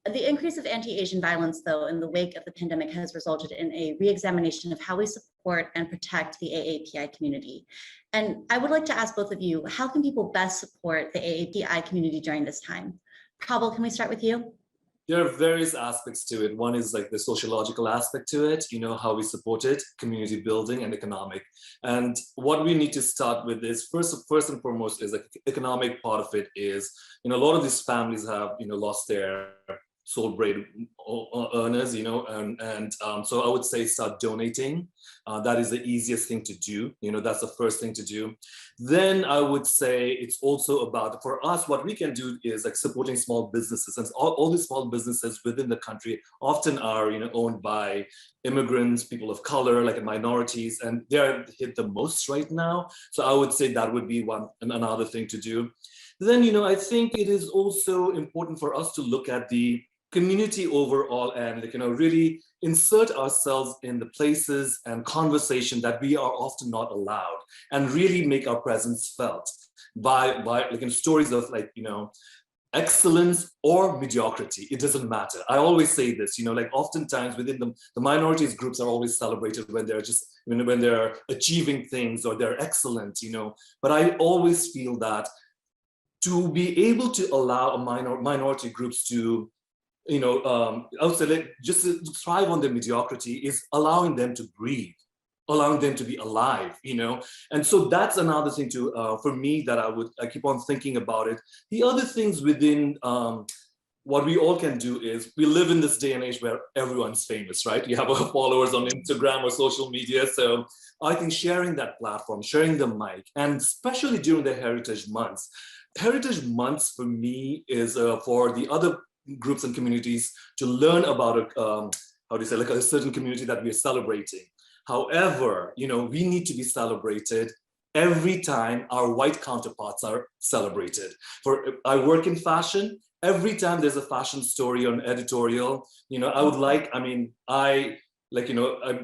The increase of anti-Asian violence, though, in the wake of the pandemic has resulted in a re-examination of how we support and protect the AAPI community. And I would like to ask both of you, how can people best support the AAPI community during this time? Prabal, can we start with you? There are various aspects to it. One is like the sociological aspect to it, how we support it, community building and economic. And what we need to start with is first and foremost is like economic part of it is, a lot of these families have, lost their sole bread earners, so I would say start donating. That is the easiest thing to do. That's the first thing to do. Then I would say it's also about, for us, what we can do is like supporting small businesses, and all these small businesses within the country often are, owned by immigrants, people of color, like minorities, and they're hit the most right now. So I would say that would be another thing to do. Then, I think it is also important for us to look at the community overall and really insert ourselves in the places and conversation that we are often not allowed, and really make our presence felt by stories of excellence or mediocrity. It doesn't matter. I always say this, oftentimes within the minorities groups are always celebrated when they're just when they're achieving things or they're excellent, but I always feel that to be able to allow a minority groups to I would say just to thrive on their mediocrity is allowing them to breathe, allowing them to be alive, And so that's another thing for me that I keep on thinking about it. The other things within what we all can do is we live in this day and age where everyone's famous, right? You have followers on Instagram or social media. So I think sharing that platform, sharing the mic, and especially during the Heritage Months. Heritage Months for me is for the other groups and communities to learn about a certain community that we are celebrating. However, we need to be celebrated every time our white counterparts are celebrated. I work in fashion. Every time there's a fashion story on editorial, I like,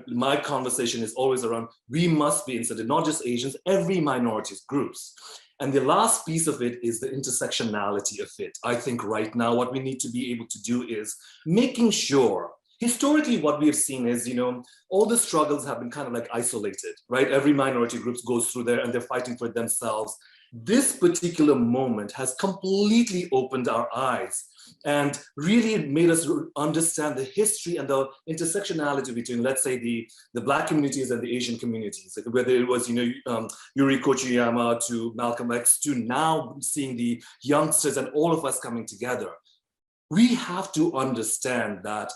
my conversation is always around, we must be included, not just Asians, every minorities groups. And the last piece of it is the intersectionality of it. I think right now what we need to be able to do is making sure, historically what we have seen is, all the struggles have been kind of like isolated, right? Every minority group goes through there and they're fighting for themselves. This particular moment has completely opened our eyes and really made us understand the history and the intersectionality between, let's say, the Black communities and the Asian communities, like whether it was, Yuri Kochiyama to Malcolm X to now seeing the youngsters and all of us coming together. We have to understand that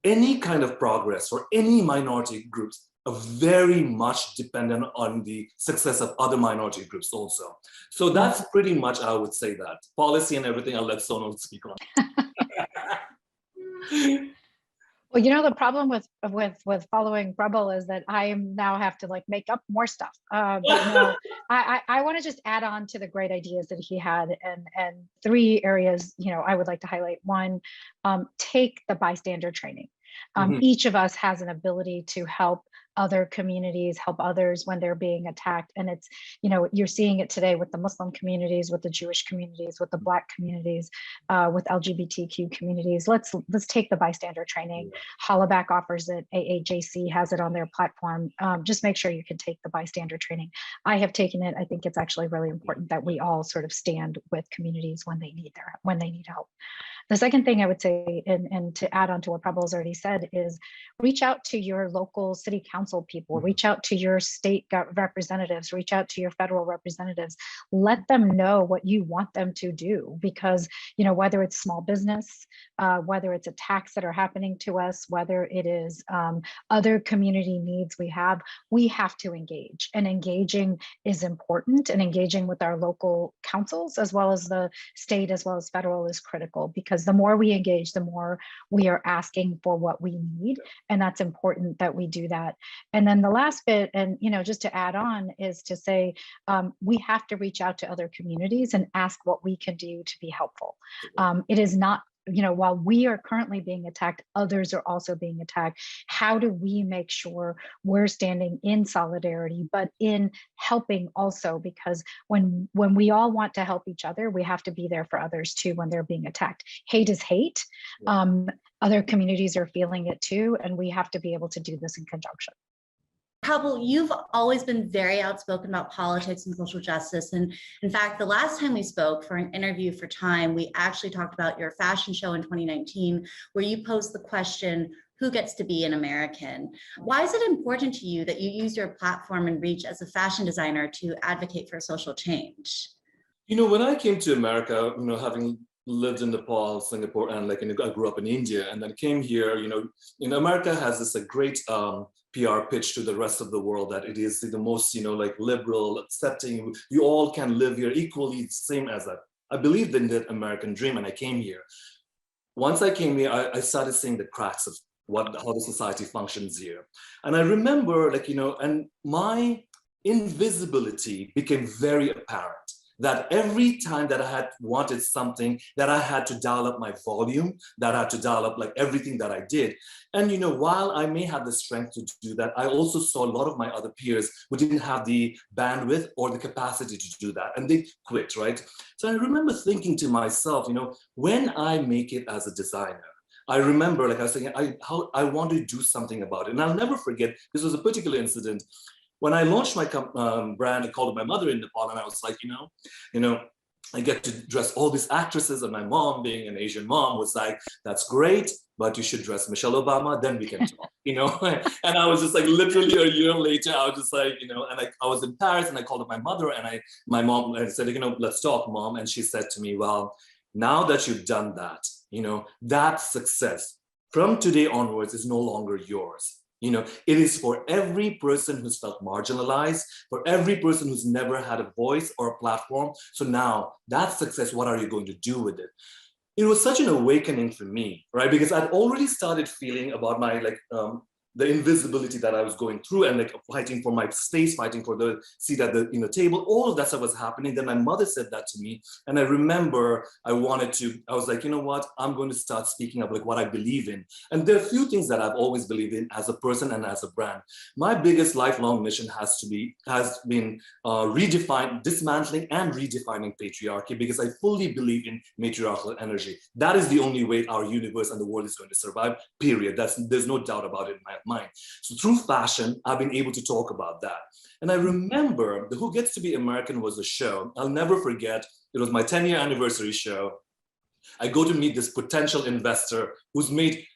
any kind of progress for any minority groups are very much dependent on the success of other minority groups also. So that's pretty much, I would say that. Policy and everything, I'll let Sonal speak on. Well, the problem with following Prabal is that I now have to make up more stuff. But no, I want to just add on to the great ideas that he had, and 3 areas, I would like to highlight. One, take the bystander training. Each of us has an ability to help other communities, help others when they're being attacked. And it's, you're seeing it today with the Muslim communities, with the Jewish communities, with the Black communities, with LGBTQ communities. Let's take the bystander training. Hollaback offers it, AAJC has it on their platform. Just make sure you can take the bystander training. I have taken it. I think it's actually really important that we all sort of stand with communities when they need help. The second thing I would say, and to add on to what Prabal has already said, is reach out to your local city council people, reach out to your state representatives, reach out to your federal representatives, let them know what you want them to do, because, whether it's small business, whether it's attacks that are happening to us, whether it is other community needs we have to engage, and engaging is important, and engaging with our local councils as well as the state as well as federal is critical, because the more we engage, the more we are asking for what we need. And that's important that we do that. And then the last bit, and just to add on, is to say we have to reach out to other communities and ask what we can do to be helpful. It is not, while we are currently being attacked, others are also being attacked. How do we make sure we're standing in solidarity, but in helping also? Because when we all want to help each other, we have to be there for others too when they're being attacked. Hate is hate. Other communities are feeling it too, and we have to be able to do this in conjunction. Prabal, you've always been very outspoken about politics and social justice. And in fact, the last time we spoke for an interview for Time, we actually talked about your fashion show in 2019, where you posed the question, who gets to be an American? Why is it important to you that you use your platform and reach as a fashion designer to advocate for social change? When I came to America, having lived in Nepal, Singapore, and I grew up in India, and then came here, America has this great PR pitch to the rest of the world that it is the most, liberal, accepting, you all can live here equally, same as that. I believed in that American dream, and I came here. Once I came here, I started seeing the cracks of how the society functions here. And I remember, and my invisibility became very apparent. That every time that I had wanted something, that I had to dial up my volume, that I had to dial up everything that I did. And while I may have the strength to do that, I also saw a lot of my other peers who didn't have the bandwidth or the capacity to do that, and they quit, right? So I remember thinking to myself, when I make it as a designer, I remember, I was saying, I want to do something about it. And I'll never forget, this was a particular incident. When I launched my brand, I called my mother in Nepal, and I was like, I get to dress all these actresses, and my mom, being an Asian mom, was like, that's great, but you should dress Michelle Obama, then we can talk, And I was just literally a year later, I was just and I was in Paris, and I called up my mother, and my mom, I said, let's talk, Mom. And she said to me, well, now that you've done that, that success from today onwards is no longer yours. It is for every person who's felt marginalized, for every person who's never had a voice or a platform. So now that success, what are you going to do with it? It was such an awakening for me, right? Because I'd already started feeling about my the invisibility that I was going through, and like fighting for my space, fighting for the seat at the table, all of that stuff was happening. Then my mother said that to me, and I remember I was like, you know what, I'm going to start speaking up like what I believe in. And there are a few things that I've always believed in as a person and as a brand. My biggest lifelong mission has been dismantling and redefining patriarchy, because I fully believe in matriarchal energy. That is the only way our universe and the world is going to survive, period. There's no doubt about it in my mind. So through fashion, I've been able to talk about that. And I remember the Who Gets to Be American was a show. I'll never forget. It was my 10-year anniversary show. I go to meet this potential investor who's made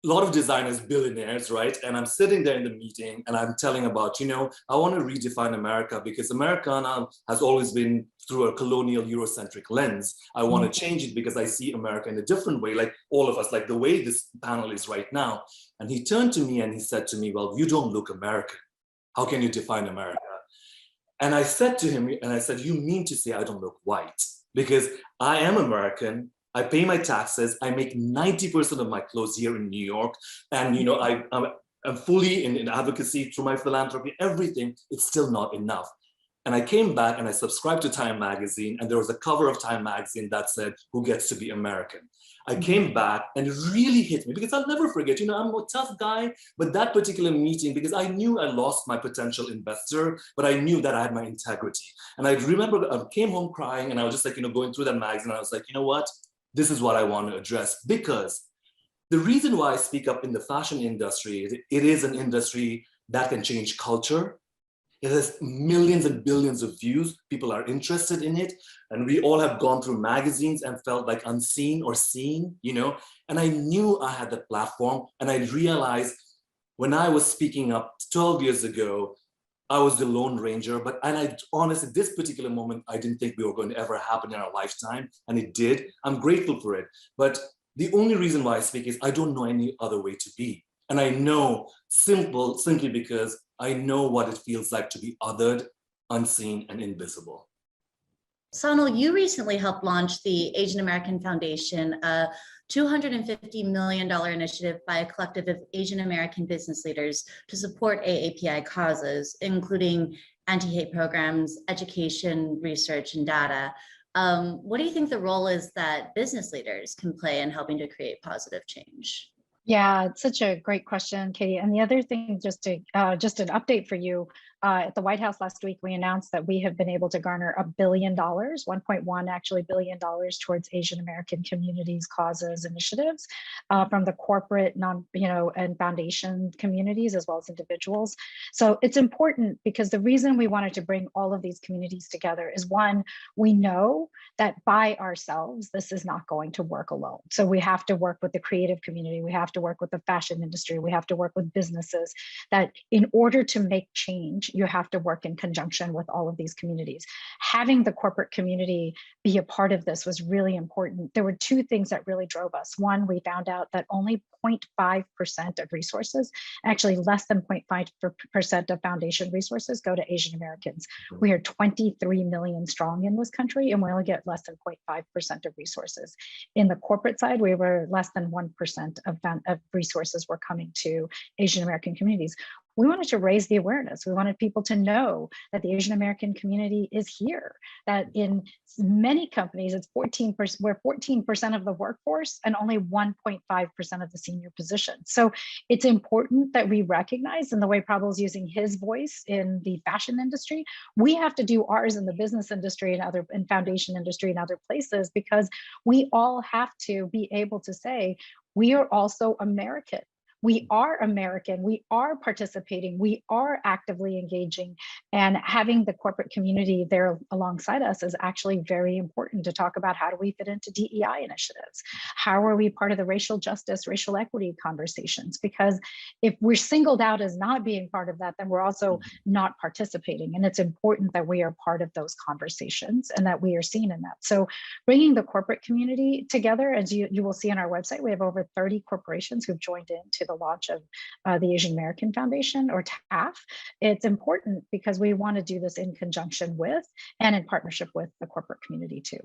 a lot of designers billionaires, right? And I'm sitting there in the meeting and I'm telling about, I want to redefine America, because Americana has always been through a colonial Eurocentric lens. I want to change it because I see America in a different way, like all of us, like the way this panel is right now. And he turned to me and he said to me, well, you don't look American. How can you define America? And I said to him, and I said, you mean to say I don't look white? Because I am American. I pay my taxes. I make 90% of my clothes here in New York. And, I'm fully in advocacy through my philanthropy, everything. It's still not enough. And I came back and I subscribed to Time magazine, and there was a cover of Time magazine that said, Who Gets to Be American? I came back and it really hit me, because I'll never forget, I'm a tough guy, but that particular meeting, because I knew I lost my potential investor, but I knew that I had my integrity. And I remember I came home crying, and I was just like, going through that magazine, and I was like, you know what? This is what I want to address, because the reason why I speak up in the fashion industry, it is an industry that can change culture. It has millions and billions of views. People are interested in it. And we all have gone through magazines and felt like unseen or seen, And I knew I had that platform. And I realized when I was speaking up 12 years ago, I was the Lone Ranger, and I honestly, this particular moment, I didn't think we were going to ever happen in our lifetime, and it did. I'm grateful for it. But the only reason why I speak is I don't know any other way to be. And I know simply because I know what it feels like to be othered, unseen, and invisible. Sonal, you recently helped launch the Asian American Foundation, a $250 million initiative by a collective of Asian American business leaders to support AAPI causes, including anti-hate programs, education, research, and data. What do you think the role is that business leaders can play in helping to create positive change? Yeah, it's such a great question, Katie. And the other thing, just an update for you, at the White House last week, we announced that we have been able to garner $1 billion, 1.1 actually billion dollars towards Asian American communities, causes, initiatives from the corporate, and foundation communities, as well as individuals. So it's important because the reason we wanted to bring all of these communities together is, one, we know that by ourselves, this is not going to work alone. So we have to work with the creative community. We have to work with the fashion industry. We have to work with businesses, that in order to make change, you have to work in conjunction with all of these communities. Having the corporate community be a part of this was really important. There were two things that really drove us. One, we found out that only 0.5% of resources, actually less than 0.5% of foundation resources, go to Asian Americans. We are 23 million strong in this country, and we only get less than 0.5% of resources. In the corporate side, we were less than 1% of resources were coming to Asian American communities. We wanted to raise the awareness. We wanted people to know that the Asian American community is here, that in many companies, it's 14%, we're 14% of the workforce and only 1.5% of the senior positions. So it's important that we recognize, in the way Prabal's using his voice in the fashion industry, we have to do ours in the business industry and in foundation industry and other places, because we all have to be able to say, we are also American. We are American, we are participating, we are actively engaging, and having the corporate community there alongside us is actually very important to talk about how do we fit into DEI initiatives? How are we part of the racial justice, racial equity conversations? Because if we're singled out as not being part of that, then we're also not participating. And it's important that we are part of those conversations and that we are seen in that. So bringing the corporate community together, as you will see on our website, we have over 30 corporations who've joined into the launch of the Asian American Foundation, or TAF. It's important because we want to do this in conjunction with and in partnership with the corporate community too.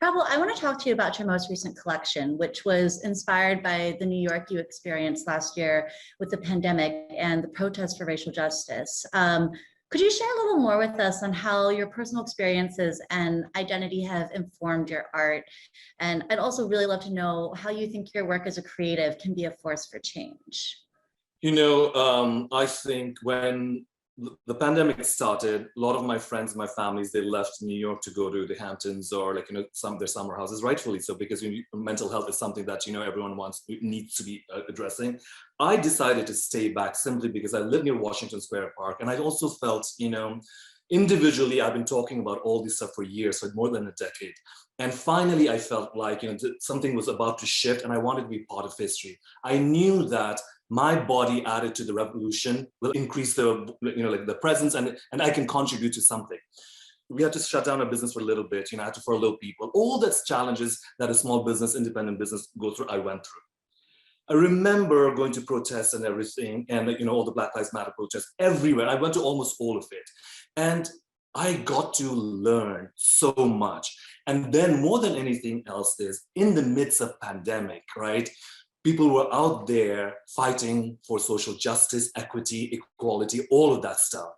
Prabal, I want to talk to you about your most recent collection, which was inspired by the New York you experienced last year with the pandemic and the protests for racial justice. Could you share a little more with us on how your personal experiences and identity have informed your art? And I'd also really love to know how you think your work as a creative can be a force for change. I think when the pandemic started, a lot of my friends, my families, they left New York to go to the Hamptons or their summer houses, rightfully so, because mental health is something that everyone needs to be addressing. I decided to stay back simply because I live near Washington Square Park, and I also felt, individually, I've been talking about all this stuff for years, for more than a decade. And finally, I felt like something was about to shift, and I wanted to be part of history. I knew that my body added to the revolution will increase the presence, and I can contribute to something. We had to shut down our business for a little bit, I had to furlough people. All those challenges that a small business, independent business go through, I went through. I remember going to protests and everything, and all the Black Lives Matter protests everywhere. I went to almost all of it. And I got to learn so much. And then more than anything else is, in the midst of pandemic, right? People were out there fighting for social justice, equity, equality, all of that stuff.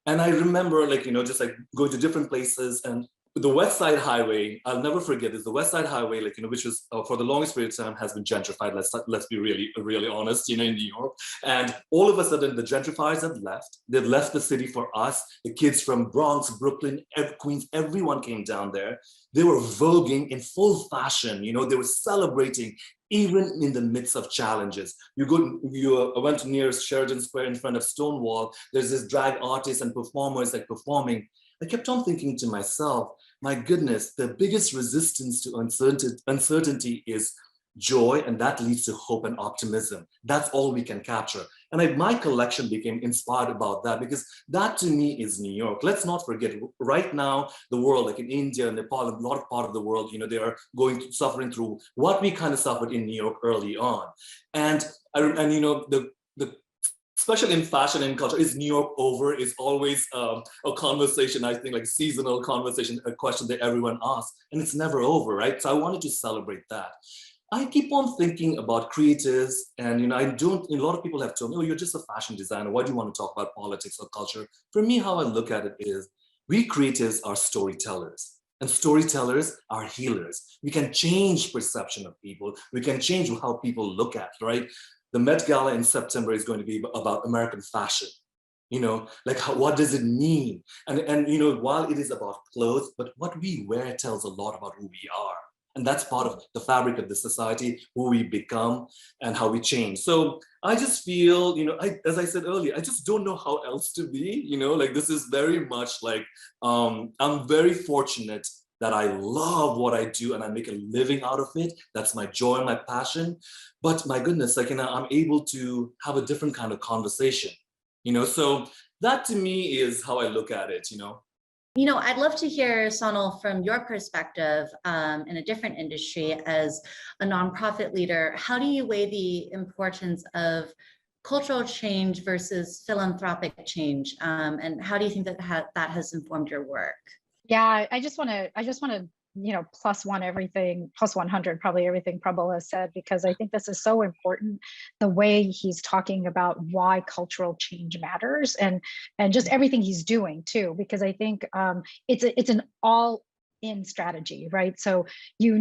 And I remember just going to different places, and the West Side Highway, I'll never forget this, the West Side Highway, which was for the longest period of time has been gentrified. Let's be really honest, in New York. And all of a sudden the gentrifiers have left. They've left the city for us. The kids from Bronx, Brooklyn, Queens, everyone came down there. They were voguing in full fashion. They were celebrating even in the midst of challenges. I went near Sheridan Square in front of Stonewall. There's this drag artists and performers performing. I kept on thinking to myself, my goodness, the biggest resistance to uncertainty is joy, and that leads to hope and optimism. That's all we can capture. And my collection became inspired about that, because that to me is New York. Let's not forget, right now, the world, like in India and Nepal, a lot of part of the world, they are suffering through what we kind of suffered in New York early on. And the especially in fashion and culture, is New York over? Is always a conversation, I think, seasonal conversation, a question that everyone asks, and it's never over, right? So I wanted to celebrate that. I keep on thinking about creatives, and a lot of people have told me, oh, you're just a fashion designer. Why do you want to talk about politics or culture? For me, how I look at it is, we creatives are storytellers. And storytellers are healers. We can change perception of people. We can change how people look at, right? The Met Gala in September is going to be about American fashion. What does it mean? And while it is about clothes, but what we wear tells a lot about who we are. And that's part of the fabric of the society, who we become and how we change. So I just feel, as I said earlier, I just don't know how else to be, this is very much I'm very fortunate that I love what I do and I make a living out of it. That's my joy and my passion. But my goodness, I'm able to have a different kind of conversation, so that to me is how I look at it, I'd love to hear, Sonal, from your perspective in a different industry as a nonprofit leader. How do you weigh the importance of cultural change versus philanthropic change? And how do you think that has informed your work? Yeah, I just want to, plus 100, probably everything Prabal has said, because I think this is so important, the way he's talking about why cultural change matters, and just everything he's doing too, because I think it's an all in strategy, right? So we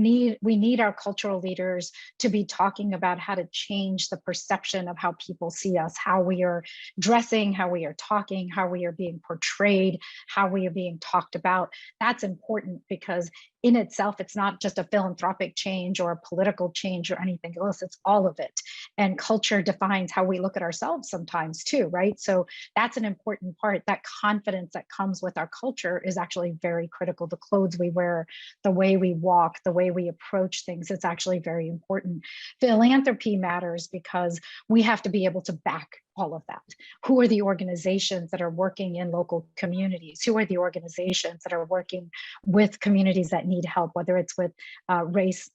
need our cultural leaders to be talking about how to change the perception of how people see us, how we are dressing, how we are talking, how we are being portrayed, how we are being talked about. That's important, because in itself, it's not just a philanthropic change or a political change or anything else, it's all of it. And culture defines how we look at ourselves sometimes too, right? So that's an important part. That confidence that comes with our culture is actually very critical. The clothes we wear, the way we walk, the way we approach things, it's actually very important. Philanthropy matters because we have to be able to back all of that. Who are the organizations that are working in local communities? Who are the organizations that are working with communities that need help, whether it's with race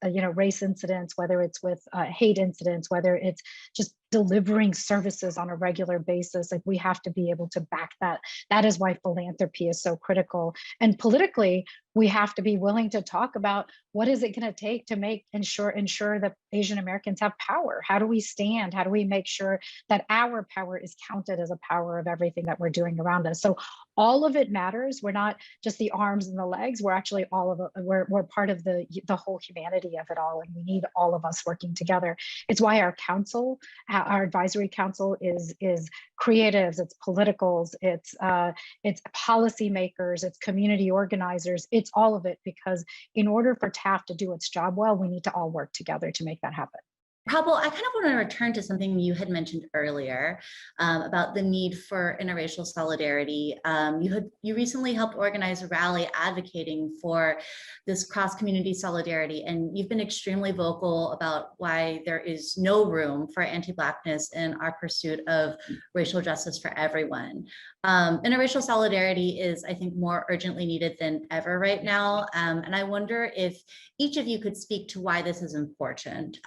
incidents, whether it's with hate incidents, whether it's just delivering services on a regular basis. Like, we have to be able to back that. That is why philanthropy is so critical. And politically, we have to be willing to talk about what is it going to take to ensure that Asian Americans have power. How do we stand? How do we make sure that our power is counted as a power of everything that we're doing around us? So all of it matters. We're not just the arms and the legs. We're actually all of it. We're part of the whole humanity of it all, and we need all of us working together. It's why our council, our advisory council, is creatives, it's politicals, it's policymakers, it's community organizers, it's all of it, because in order for TAF to do its job well, we need to all work together to make that happen. Prabal, I kind of want to return to something you had mentioned earlier about the need for interracial solidarity. You recently helped organize a rally advocating for this cross-community solidarity, and you've been extremely vocal about why there is no room for anti-Blackness in our pursuit of racial justice for everyone. Interracial solidarity is, I think, more urgently needed than ever right now, and I wonder if each of you could speak to why this is important.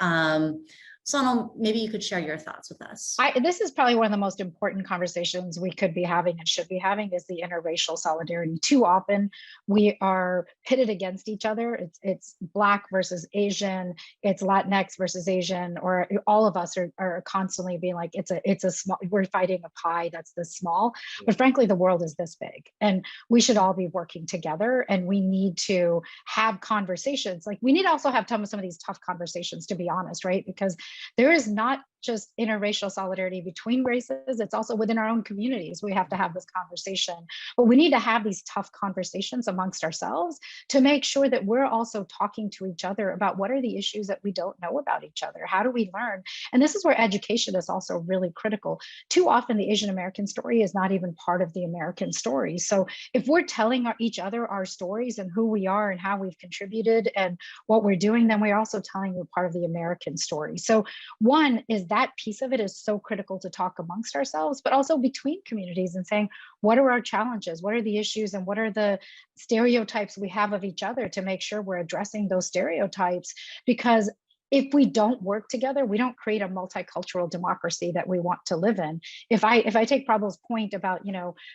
Sonal, maybe you could share your thoughts with us. This is probably one of the most important conversations we could be having and should be having, is the interracial solidarity. Too often we are pitted against each other. It's Black versus Asian, it's Latinx versus Asian, or all of us are constantly being like, it's a small, we're fighting a pie that's this small. But frankly, the world is this big, and we should all be working together, and we need to have conversations. Like, we need to also have some of these tough conversations, to be honest, right? Because there is not just interracial solidarity between races, it's also within our own communities. We have to have this conversation, but we need to have these tough conversations amongst ourselves to make sure that we're also talking to each other about what are the issues that we don't know about each other. How do we learn? And this is where education is also really critical. Too often the Asian American story is not even part of the American story. So if we're telling each other our stories and who we are and how we've contributed and what we're doing, then we're also telling you part of the American story. So one is that piece of it is so critical to talk amongst ourselves, but also between communities, and saying, what are our challenges? What are the issues? And what are the stereotypes we have of each other, to make sure we're addressing those stereotypes? Because if we don't work together, we don't create a multicultural democracy that we want to live in. If I take Prabal's point about,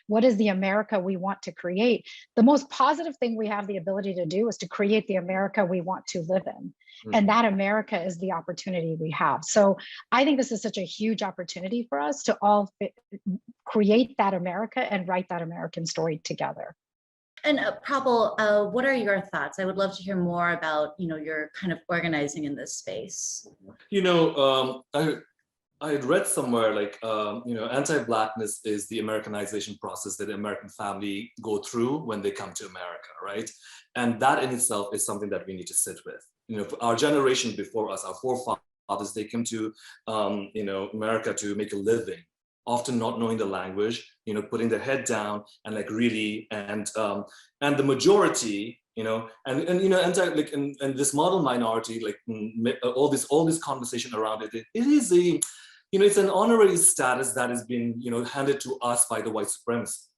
what is the America we want to create? The most positive thing we have the ability to do is to create the America we want to live in. And that America is the opportunity we have. So I think this is such a huge opportunity for us to all create that America and write that American story together. And Prabal, what are your thoughts? I would love to hear more about, your kind of organizing in this space. I had read somewhere like, anti-Blackness is the Americanization process that the American family go through when they come to America, right? And that in itself is something that we need to sit with. For our generation before us, our forefathers, they came to, America to make a living, often not knowing the language, putting their head down and and the majority, and this model minority, all this conversation around it, it is it's an honorary status that has been, handed to us by the white supremacists.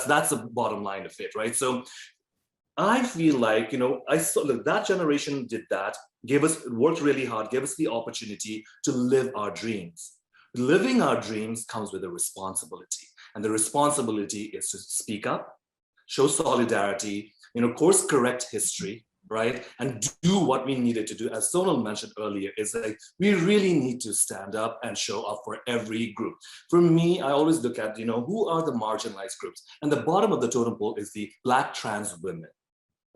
That's the bottom line of it, right? So I feel like, I saw that generation did that, worked really hard, gave us the opportunity to live our dreams. Living our dreams comes with a responsibility, and the responsibility is to speak up, show solidarity, course correct history, right? And do what we needed to do. As Sonal mentioned earlier, is like, we really need to stand up and show up for every group. For me, I always look at, who are the marginalized groups? And the bottom of the totem pole is the Black trans women.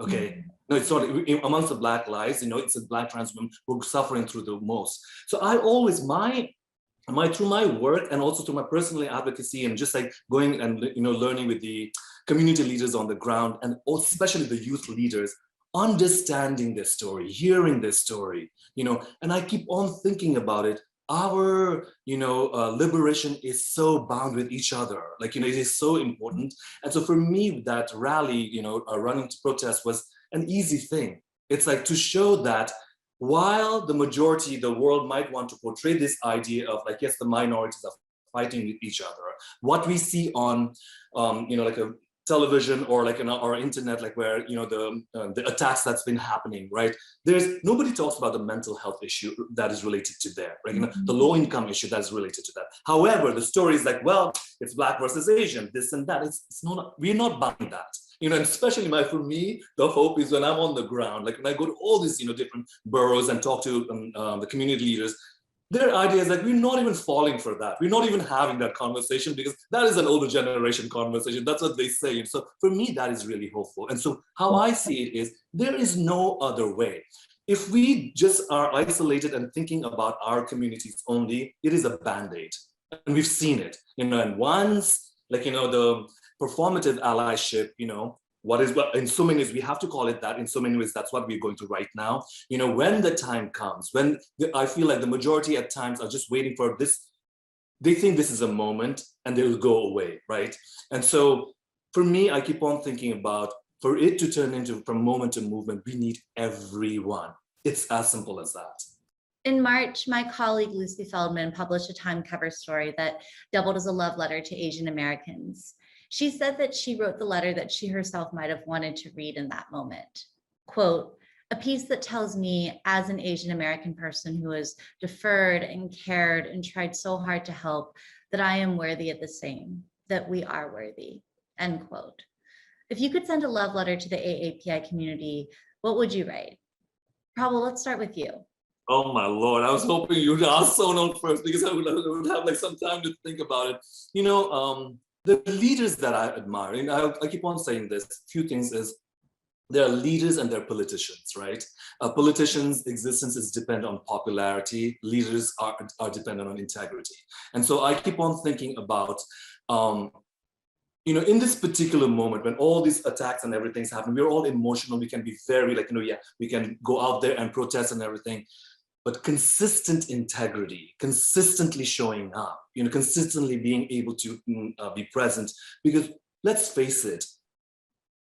Okay, no, it's not amongst the Black lives, it's the Black trans women who are suffering through the most. So I always, through my work and also through my personal advocacy and just like going and, learning with the community leaders on the ground, and especially the youth leaders, understanding their story, hearing their story, and I keep on thinking about it. Our, liberation is so bound with each other. It is so important. And so for me, that rally, running to protest was an easy thing. It's like to show that while the majority, the world might want to portray this idea of yes, the minorities are fighting with each other. What we see on, television or like or internet, like where the attacks that's been happening, right? Nobody talks about the mental health issue that is related to there, right? The low income issue that is related to that. However, the story is like, well, it's Black versus Asian, this and that. It's not, we're not buying that. And especially for me, the hope is when I'm on the ground, like when I go to all these, different boroughs and talk to the community leaders, their idea is like, we're not even falling for that. We're not even having that conversation because that is an older generation conversation. That's what they say. And so for me, that is really hopeful. And so how I see it is there is no other way. If we just are isolated and thinking about our communities only, it is a Band-Aid. And we've seen it, and once, the performative allyship, in so many ways, we have to call it that. In so many ways, that's what we're going through right now. When the time comes, I feel like the majority at times are just waiting for this, they think this is a moment and they'll go away, right? And so for me, I keep on thinking about, for it to turn into from moment to movement, we need everyone. It's as simple as that. In March, my colleague Lucy Feldman published a Time cover story that doubled as a love letter to Asian Americans. She said that she wrote the letter that she herself might have wanted to read in that moment. Quote, a piece that tells me as an Asian American person who has deferred and cared and tried so hard to help that I am worthy of the same, that we are worthy, end quote. If you could send a love letter to the AAPI community, what would you write? Prabal, let's start with you. Oh my Lord, I was hoping you'd ask Sonal first because I would have some time to think about it. The leaders that I admire, and I keep on saying this, few things is, there are leaders and there are politicians, right? Politicians' existence is dependent on popularity. Leaders are dependent on integrity. And so I keep on thinking about, in this particular moment when all these attacks and everything's happening, we're all emotional. We can be very we can go out there and protest and everything. But consistent integrity, consistently showing up, consistently being able to be present. Because let's face it,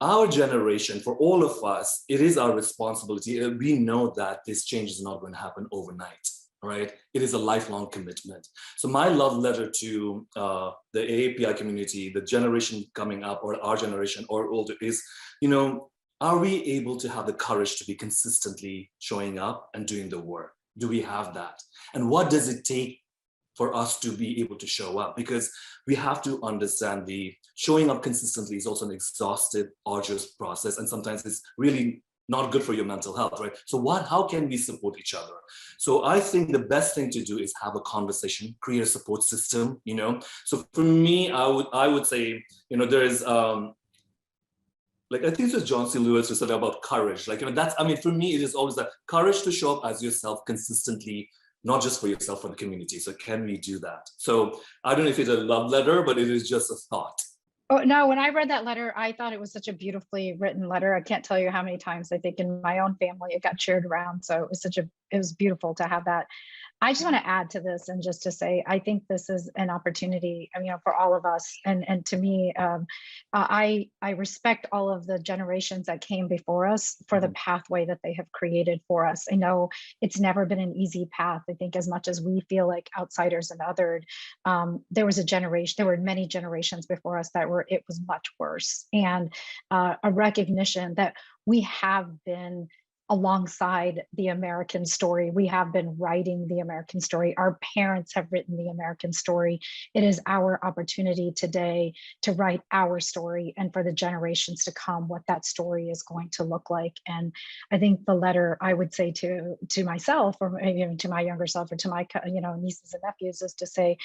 our generation, for all of us, it is our responsibility. We know that this change is not going to happen overnight, right? It is a lifelong commitment. So my love letter to the AAPI community, the generation coming up, or our generation or older, is, are we able to have the courage to be consistently showing up and doing the work? Do we have that? And what does it take for us to be able to show up? Because we have to understand the showing up consistently is also an exhaustive, arduous process. And sometimes it's really not good for your mental health, right? So how can we support each other? So I think the best thing to do is have a conversation, create a support system, So for me, I would say, there is, I think it was John C. Lewis who said about courage. For me, it is always that courage to show up as yourself consistently, not just for yourself, for the community. So can we do that? So I don't know if it's a love letter, but it is just a thought. Oh, no, when I read that letter, I thought it was such a beautifully written letter. I can't tell you how many times I think in my own family it got shared around. So it was beautiful to have that. I just want to add to this and just to say, I think this is an opportunity, for all of us. And to me, I respect all of the generations that came before us for the pathway that they have created for us. I know it's never been an easy path. I think as much as we feel like outsiders and othered, there were many generations before us it was much worse. And a recognition that we have been alongside the American story. We have been writing the American story. Our parents have written the American story. It is our opportunity today to write our story, and for the generations to come, what that story is going to look like. And I think the letter I would say to myself, or to my younger self, or to my nieces and nephews, is to say,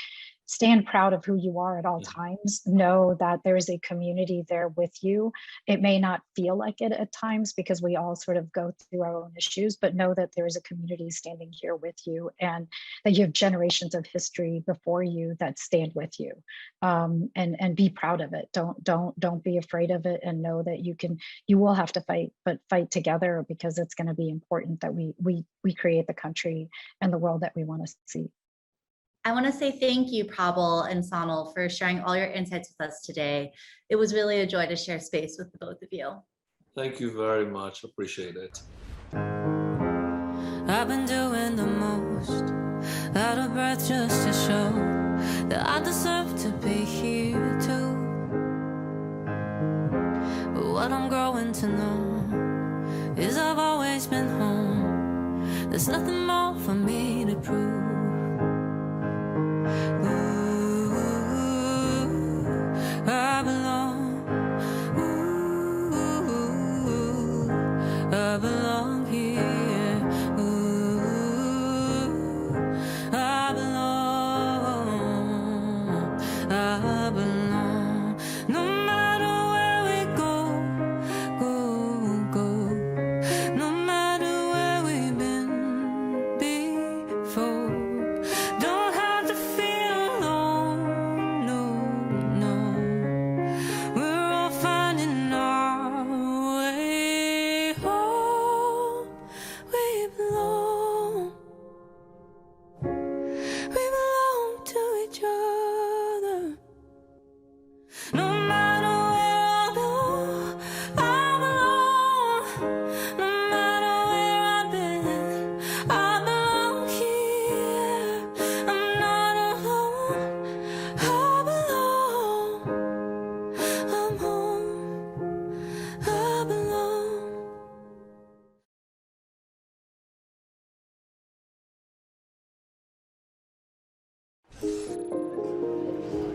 stand proud of who you are at all times. Know that there is a community there with you. It may not feel like it at times because we all sort of go through our own issues, but know that there is a community standing here with you, and that you have generations of history before you that stand with you. And be proud of it. Don't be afraid of it, and know that you will have to fight, but fight together, because it's going to be important that we create the country and the world that we want to see. I want to say thank you, Prabal and Sonal, for sharing all your insights with us today. It was really a joy to share space with the both of you. Thank you very much. Appreciate it. I've been doing the most, out of breath just to show that I deserve to be here too. to know is I've always been home. There's nothing more for me to prove. Ooh, I belong. Ooh, I belong here. Ooh, I belong. I belong. No matter where we go, go. No matter where we've been before. Don't have to feel alone, no. We're all finding our way home. We belong. We belong to each other. No matter where I go, I belong. No matter where I've been, I belong here. I'm not alone. I belong. I'm home. I belong.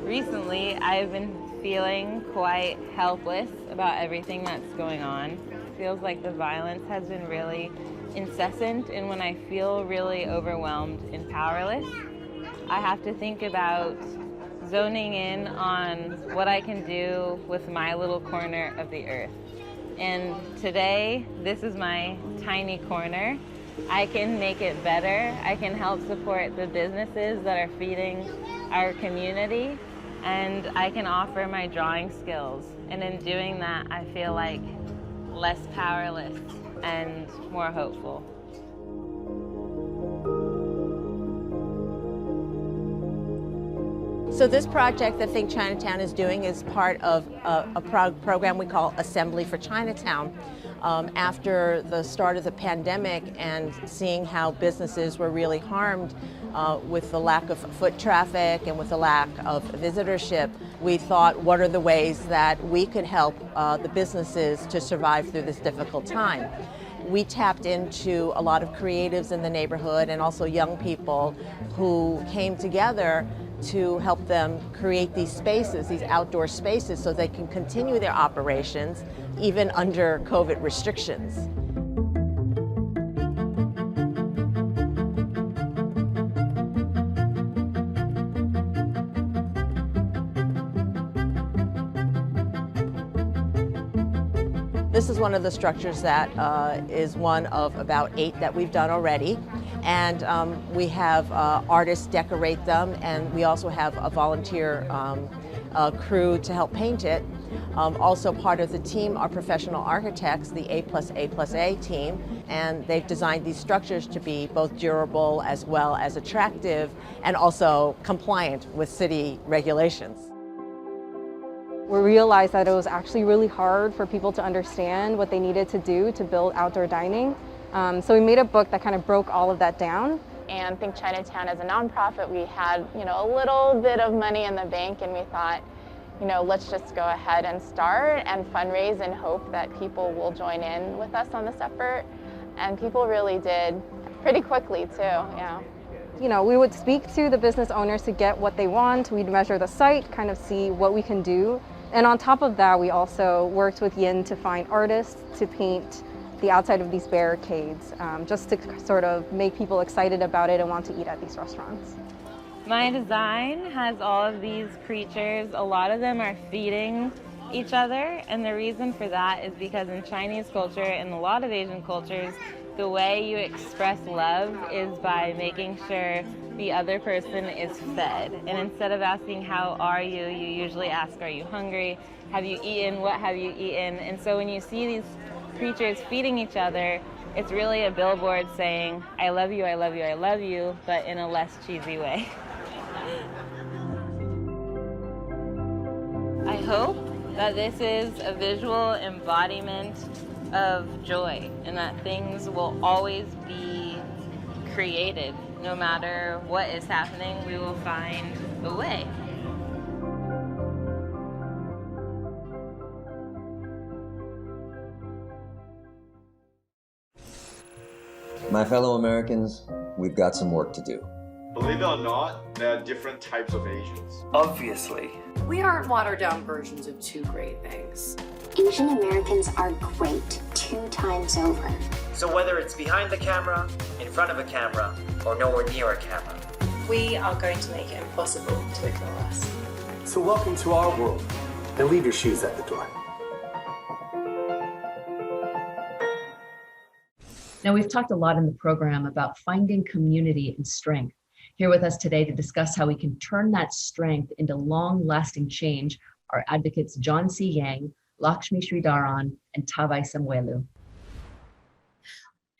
Recently, I've been feeling quite helpless about everything that's going on. It feels like the violence has been really incessant, and when I feel really overwhelmed and powerless, I have to think about zoning in on what I can do with my little corner of the earth. And today, this is my tiny corner. I can make it better. I can help support the businesses that are feeding our community, and I can offer my drawing skills. And in doing that, I feel like less powerless and more hopeful. So this project that Think Chinatown is doing is part of a program we call Assembly for Chinatown. After the start of the pandemic and seeing how businesses were really harmed with the lack of foot traffic and with the lack of visitorship, we thought, what are the ways that we could help the businesses to survive through this difficult time? We tapped into a lot of creatives in the neighborhood and also young people who came together to help them create these spaces, these outdoor spaces, so they can continue their operations even under COVID restrictions. This is one of the structures that is one of about 8 that we've done already. And we have artists decorate them, and we also have a volunteer crew to help paint it. Also part of the team are professional architects, the A+A+A team, and they've designed these structures to be both durable as well as attractive and also compliant with city regulations. We realized that it was actually really hard for people to understand what they needed to do to build outdoor dining. So we made a book that kind of broke all of that down. And Think Chinatown, as a nonprofit, we had, a little bit of money in the bank, and we thought, let's just go ahead and start and fundraise and hope that people will join in with us on this effort. And people really did pretty quickly too, yeah. We would speak to the business owners to get what they want. We'd measure the site, kind of see what we can do. And on top of that, we also worked with Yin to find artists to paint the outside of these barricades, just to sort of make people excited about it and want to eat at these restaurants. My design has all of these creatures. A lot of them are feeding each other, and the reason for that is because in Chinese culture and a lot of Asian cultures, the way you express love is by making sure the other person is fed. And instead of asking, how are you, you usually ask, are you hungry? Have you eaten? What have you eaten? And so when you see these creatures feeding each other, it's really a billboard saying, I love you, I love you, I love you, but in a less cheesy way. I hope that this is a visual embodiment of joy, and that things will always be created. No matter what is happening, we will find a way. My fellow Americans, we've got some work to do. Believe it or not, there are different types of Asians. Obviously. We aren't watered down versions of two great things. Asian Americans are great 2 times over. So whether it's behind the camera, in front of a camera, or nowhere near a camera, we are going to make it impossible to ignore us. So welcome to our world, and leave your shoes at the door. Now, we've talked a lot in the program about finding community and strength. Here with us today to discuss how we can turn that strength into long-lasting change are advocates John C. Yang, Lakshmi Sridaran, and Tavae Samuelu.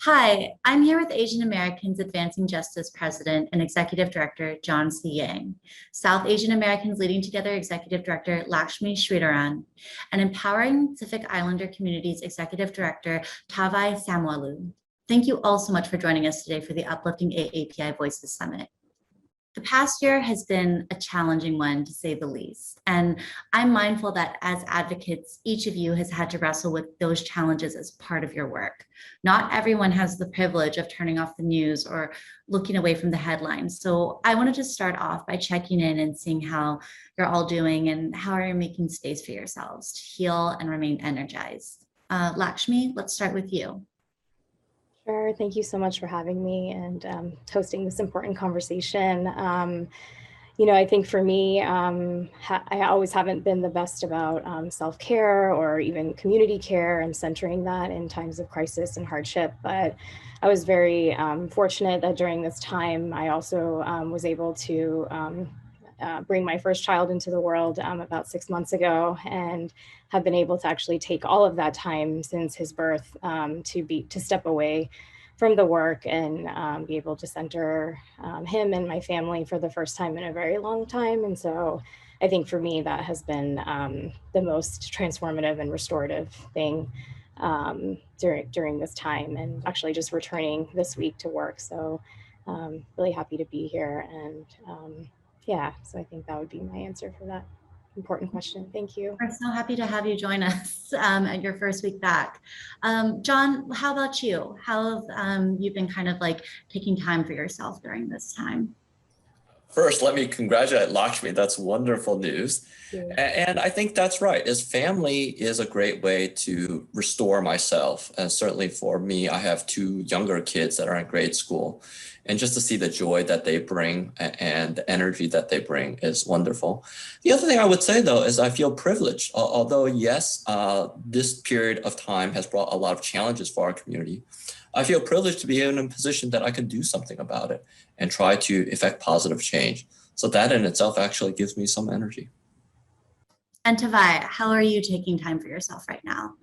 Hi, I'm here with Asian Americans Advancing Justice President and Executive Director John C. Yang, South Asian Americans Leading Together Executive Director Lakshmi Sridaran, and Empowering Pacific Islander Communities Executive Director Tavae Samuelu. Thank you all so much for joining us today for the Uplifting AAPI Voices Summit. The past year has been a challenging one, to say the least, and I'm mindful that as advocates, each of you has had to wrestle with those challenges as part of your work. Not everyone has the privilege of turning off the news or looking away from the headlines, so I wanted to start off by checking in and seeing how you're all doing and how you're making space for yourselves to heal and remain energized. Lakshmi, let's start with you. Sure. Thank you so much for having me and hosting this important conversation. I think for me, I always haven't been the best about self-care or even community care and centering that in times of crisis and hardship. But I was very fortunate that during this time, I also was able to bring my first child into the world about 6 months ago, and have been able to actually take all of that time since his birth to step away from the work and be able to center him and my family for the first time in a very long time. And so I think for me, that has been the most transformative and restorative thing during this time, and actually just returning this week to work. So really happy to be here. And yeah, so I think that would be my answer for that important question. Thank you. We're so happy to have you join us at your first week back. John, how about you? How have you been kind of like taking time for yourself during this time? First, let me congratulate Lakshmi. That's wonderful news. And I think that's right. As family is a great way to restore myself. And certainly for me, I have 2 younger kids that are in grade school. And just to see the joy that they bring and the energy that they bring is wonderful. The other thing I would say, though, is I feel privileged. Although, yes, this period of time has brought a lot of challenges for our community, I feel privileged to be in a position that I can do something about it and try to effect positive change. So that in itself actually gives me some energy. And Tavae, how are you taking time for yourself right now?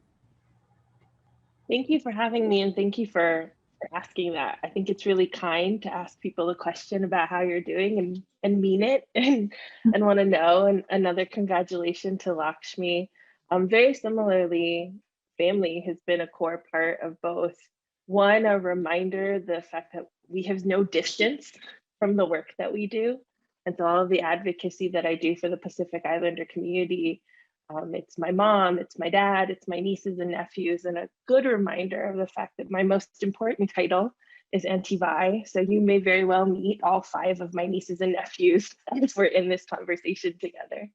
Thank you for having me, and thank you for asking that. I think it's really kind to ask people a question about how you're doing and mean it and want to know. And another congratulations to Lakshmi. Very similarly, family has been a core part of both. One, a reminder, the fact that we have no distance from the work that we do. And so all of the advocacy that I do for the Pacific Islander community, it's my mom, it's my dad, it's my nieces and nephews, and a good reminder of the fact that my most important title is Auntie Vi. So you may very well meet all 5 of my nieces and nephews if we're in this conversation together.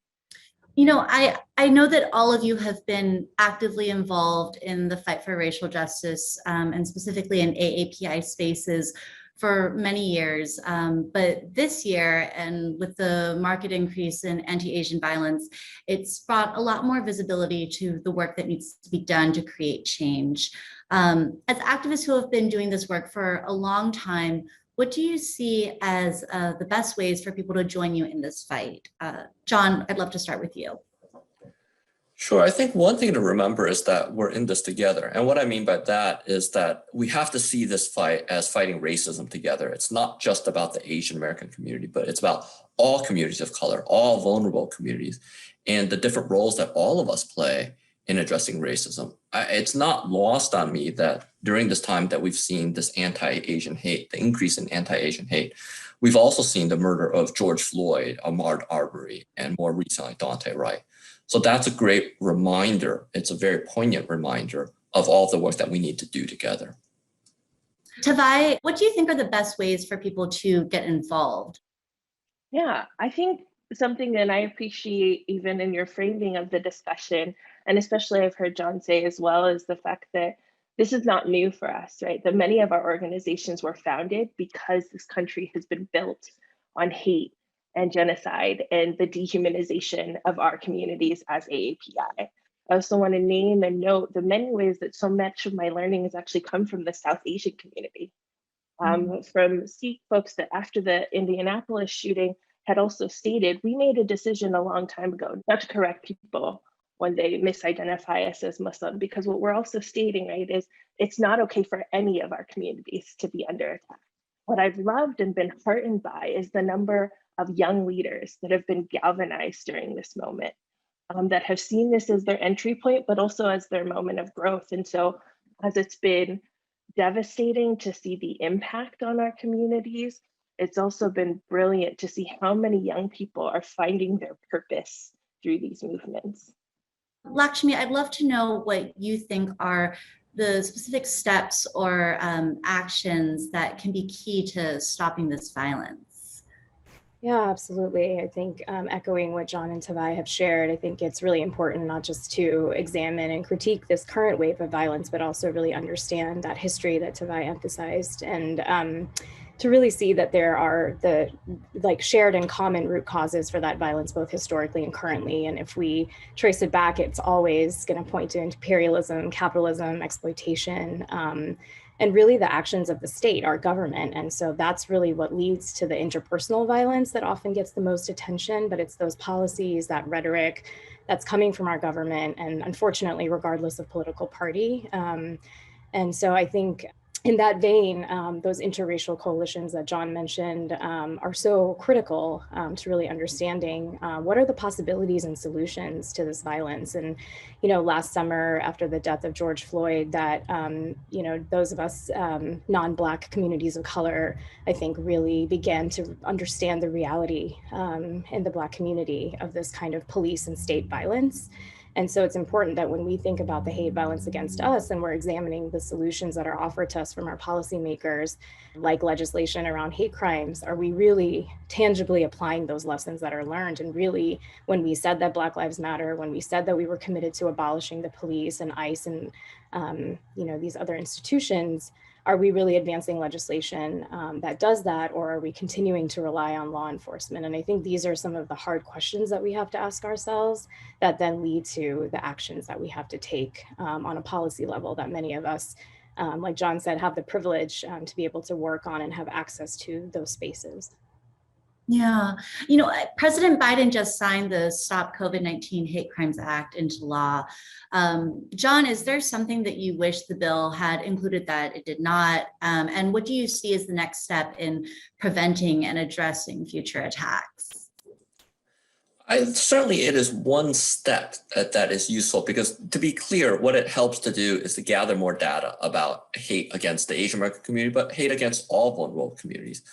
You know, I know that all of you have been actively involved in the fight for racial justice and specifically in AAPI spaces for many years. But this year, and with the marked increase in anti-Asian violence, it's brought a lot more visibility to the work that needs to be done to create change. As activists who have been doing this work for a long time, what do you see as the best ways for people to join you in this fight? John, I'd love to start with you. Sure. I think one thing to remember is that we're in this together. And what I mean by that is that we have to see this fight as fighting racism together. It's not just about the Asian American community, but it's about all communities of color, all vulnerable communities, and the different roles that all of us play in addressing racism. It's not lost on me that during this time that we've seen this anti-Asian hate, the increase in anti-Asian hate, we've also seen the murder of George Floyd, Ahmaud Arbery, and more recently, Daunte Wright. So that's a great reminder. It's a very poignant reminder of all the work that we need to do together. Tavae, what do you think are the best ways for people to get involved? Yeah, I think something that I appreciate even in your framing of the discussion, and especially I've heard John say as well, is the fact that this is not new for us, right? That many of our organizations were founded because this country has been built on hate and genocide and the dehumanization of our communities as AAPI. I also want to name and note the many ways that so much of my learning has actually come from the South Asian community. From Sikh folks that after the Indianapolis shooting had also stated, we made a decision a long time ago not to correct people when they misidentify us as Muslim, because what we're also stating, right, is it's not okay for any of our communities to be under attack. What I've loved and been heartened by is the number of young leaders that have been galvanized during this moment, that have seen this as their entry point, but also as their moment of growth. And so as it's been devastating to see the impact on our communities, it's also been brilliant to see how many young people are finding their purpose through these movements. Lakshmi, I'd love to know what you think are the specific steps or actions that can be key to stopping this violence. Yeah, absolutely. I think echoing what John and Tavae have shared, I think it's really important not just to examine and critique this current wave of violence, but also really understand that history that Tavae emphasized, and to really see that there are the shared and common root causes for that violence, both historically and currently. And if we trace it back, it's always going to point to imperialism, capitalism, exploitation, and really the actions of the state, our government. And so that's really what leads to the interpersonal violence that often gets the most attention, but it's those policies, that rhetoric that's coming from our government, and unfortunately, regardless of political party. And so I think in that vein, those interracial coalitions that John mentioned are so critical to really understanding what are the possibilities and solutions to this violence. And, last summer after the death of George Floyd, that, those of us non-Black communities of color, I think really began to understand the reality in the Black community of this kind of police and state violence. And so it's important that when we think about the hate violence against us and we're examining the solutions that are offered to us from our policymakers, like legislation around hate crimes, are we really tangibly applying those lessons that are learned? And really, when we said that Black Lives Matter, when we said that we were committed to abolishing the police and ICE and these other institutions, are we really advancing legislation that does that, or are we continuing to rely on law enforcement? And I think these are some of the hard questions that we have to ask ourselves that then lead to the actions that we have to take on a policy level that many of us, like John said, have the privilege to be able to work on and have access to those spaces. Yeah, President Biden just signed the Stop COVID-19 Hate Crimes Act into law. John, is there something that you wish the bill had included that it did not? And what do you see as the next step in preventing and addressing future attacks? Certainly it is one step that is useful, because to be clear, what it helps to do is to gather more data about hate against the Asian American community, but hate against all vulnerable communities.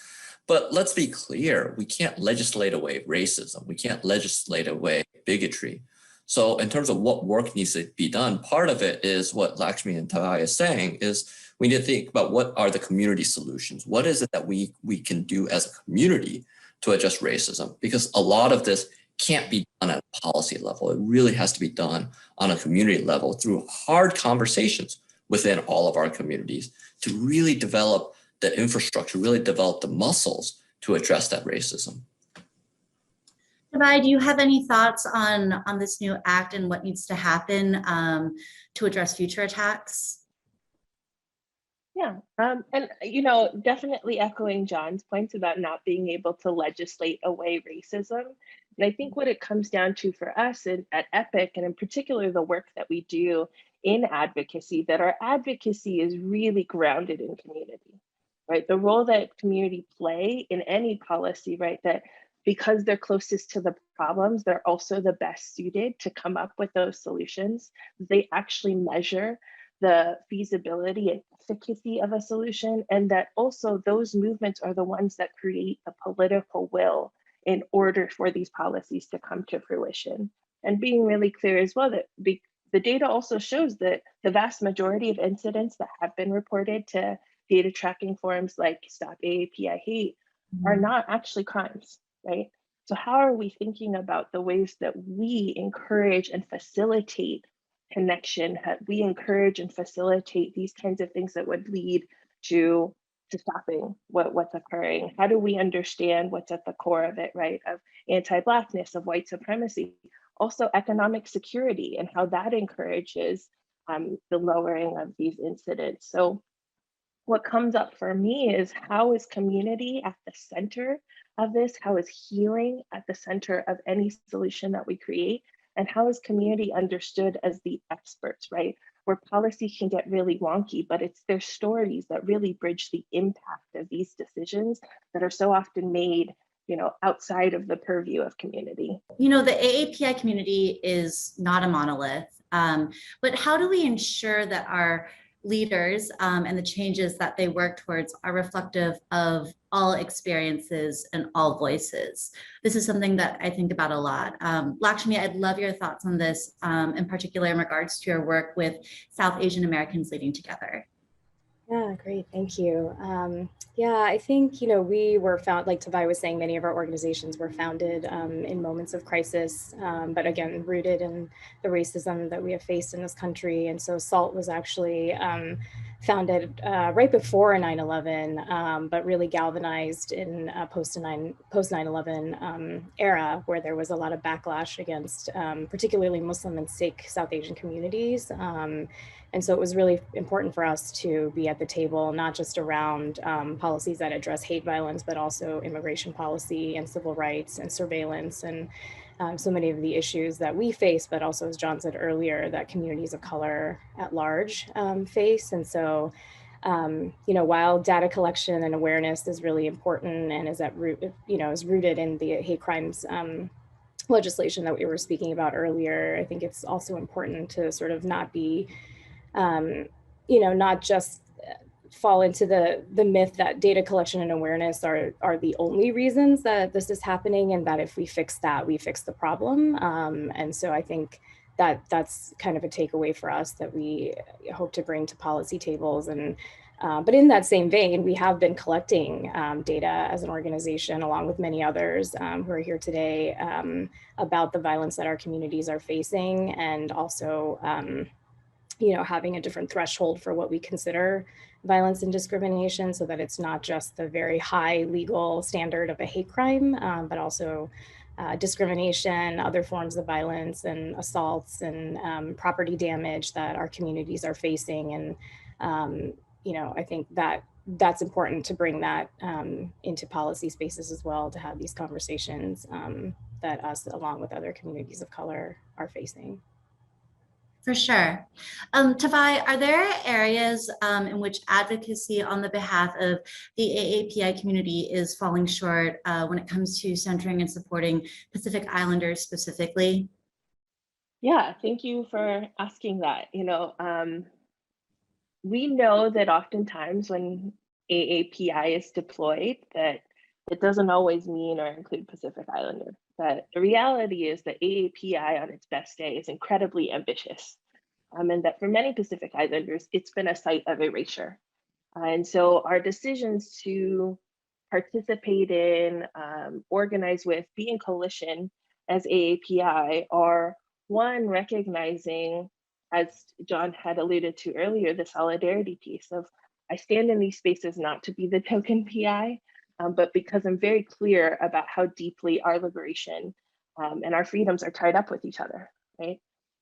But let's be clear, we can't legislate away racism. We can't legislate away bigotry. So in terms of what work needs to be done, part of it is what Lakshmi and Tavae is saying is we need to think about what are the community solutions? What is it that we can do as a community to address racism? Because a lot of this can't be done at a policy level. It really has to be done on a community level through hard conversations within all of our communities to really develop the infrastructure, really develop the muscles to address that racism. Tavae, do you have any thoughts on this new act and what needs to happen to address future attacks? Yeah, and definitely echoing John's points about not being able to legislate away racism. And I think what it comes down to for us at EPIC, and in particular the work that we do in advocacy, that our advocacy is really grounded in community. Right, the role that community play in any policy, right, that because they're closest to the problems, they're also the best suited to come up with those solutions. They actually measure the feasibility and efficacy of a solution, and that also those movements are the ones that create the political will in order for these policies to come to fruition. And being really clear as well that the data also shows that the vast majority of incidents that have been reported to data tracking forums like Stop AAPI Hate are not actually crimes, right? So how are we thinking about the ways that we encourage and facilitate connection? How we encourage and facilitate these kinds of things that would lead to stopping what's occurring? How do we understand what's at the core of it, right? Of anti-Blackness, of white supremacy, also economic security, and how that encourages the lowering of these incidents. So what comes up for me is, how is community at the center of this? How is healing at the center of any solution that we create? And how is community understood as the experts, right? Where policy can get really wonky, but it's their stories that really bridge the impact of these decisions that are so often made, outside of the purview of community. The AAPI community is not a monolith, but how do we ensure that our leaders and the changes that they work towards are reflective of all experiences and all voices? This is something that I think about a lot. Lakshmi, I'd love your thoughts on this, in particular in regards to your work with South Asian Americans leading together. Yeah, great, thank you. Yeah, I think, we were found, like Tavae was saying, many of our organizations were founded in moments of crisis, but again, rooted in the racism that we have faced in this country. And so SALT was actually founded right before 9/11, but really galvanized in post 9/11 era, where there was a lot of backlash against particularly Muslim and Sikh South Asian communities. And so it was really important for us to be at the table, not just around policies that address hate violence, but also immigration policy and civil rights and surveillance and so many of the issues that we face, but also, as John said earlier, that communities of color at large face. And so, while data collection and awareness is really important and is at root, is rooted in the hate crimes legislation that we were speaking about earlier, I think it's also important to sort of not be not just fall into the myth that data collection and awareness are the only reasons that this is happening, and that if we fix that, we fix the problem. And so I think that that's kind of a takeaway for us that we hope to bring to policy tables. And but in that same vein, we have been collecting data as an organization, along with many others who are here today, about the violence that our communities are facing, and also having a different threshold for what we consider violence and discrimination, so that it's not just the very high legal standard of a hate crime, but also discrimination, other forms of violence and assaults and property damage that our communities are facing. And, I think that that's important to bring that into policy spaces as well, to have these conversations that us, along with other communities of color, are facing. For sure. Tavae, are there areas in which advocacy on the behalf of the AAPI community is falling short when it comes to centering and supporting Pacific Islanders specifically? Yeah, thank you for asking that. We know that oftentimes when AAPI is deployed, that it doesn't always mean or include Pacific Islander. But the reality is that AAPI on its best day is incredibly ambitious. And that for many Pacific Islanders, it's been a site of erasure. And so our decisions to participate in, organize with, be in coalition as AAPI are, one, recognizing, as John had alluded to earlier, the solidarity piece of, I stand in these spaces not to be the token PI, but because I'm very clear about how deeply our liberation and our freedoms are tied up with each other, right?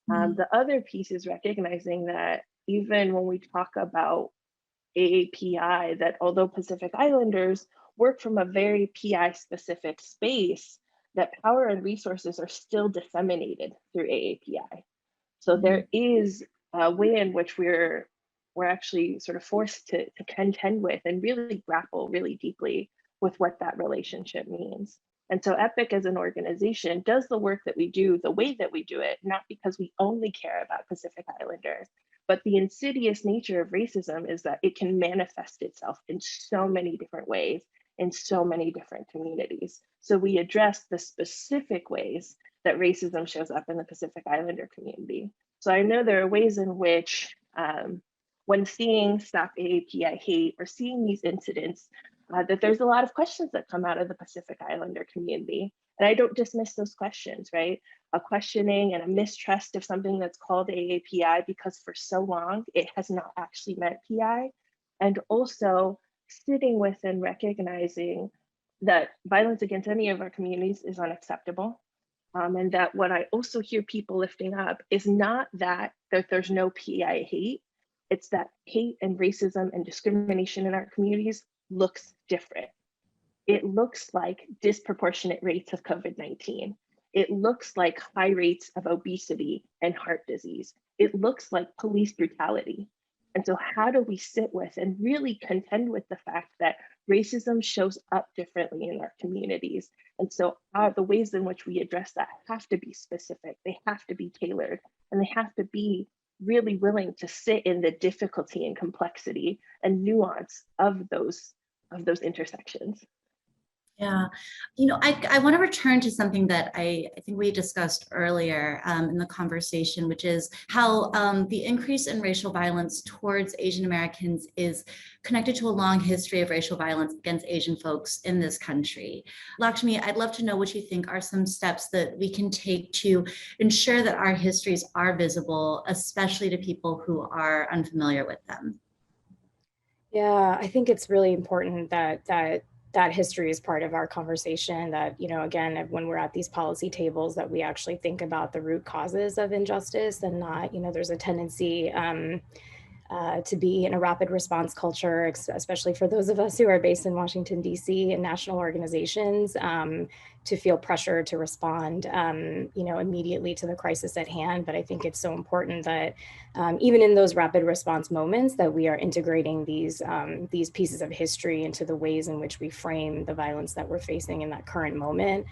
The other piece is recognizing that even when we talk about AAPI, that although Pacific Islanders work from a very PI specific space, that power and resources are still disseminated through AAPI. So there is a way in which we're actually sort of forced to contend with and really grapple really deeply with what that relationship means. And so EPIC as an organization does the work that we do the way that we do it, not because we only care about Pacific Islanders, but the insidious nature of racism is that it can manifest itself in so many different ways in so many different communities. So we address the specific ways that racism shows up in the Pacific Islander community. So I know there are ways in which when seeing Stop AAPI Hate or seeing these incidents, that there's a lot of questions that come out of the Pacific Islander community. And I don't dismiss those questions, right? A questioning and a mistrust of something that's called AAPI because for so long it has not actually meant PI. And also sitting with and recognizing that violence against any of our communities is unacceptable. And that what I also hear people lifting up is not that there's no PI hate, it's that hate and racism and discrimination in our communities looks different. It looks like disproportionate rates of COVID-19. It looks like high rates of obesity and heart disease. It looks like police brutality. And so how do we sit with and really contend with the fact that racism shows up differently in our communities? And so the ways in which we address that have to be specific, they have to be tailored, and they have to be really willing to sit in the difficulty and complexity and nuance of those intersections. Yeah, you know, I want to return to something that I think we discussed earlier in the conversation, which is how the increase in racial violence towards Asian Americans is connected to a long history of racial violence against Asian folks in this country. Lakshmi, I'd love to know what you think are some steps that we can take to ensure that our histories are visible, especially to people who are unfamiliar with them. Yeah, I think it's really important that history is part of our conversation, that, you know, again, when we're at these policy tables, that we actually think about the root causes of injustice and not, you know, there's a tendency to be in a rapid response culture, especially for those of us who are based in Washington, D.C. and national organizations, to feel pressure to respond, you know, immediately to the crisis at hand. But I think it's so important that even in those rapid response moments, that we are integrating these pieces of history into the ways in which we frame the violence that we're facing in that current moment.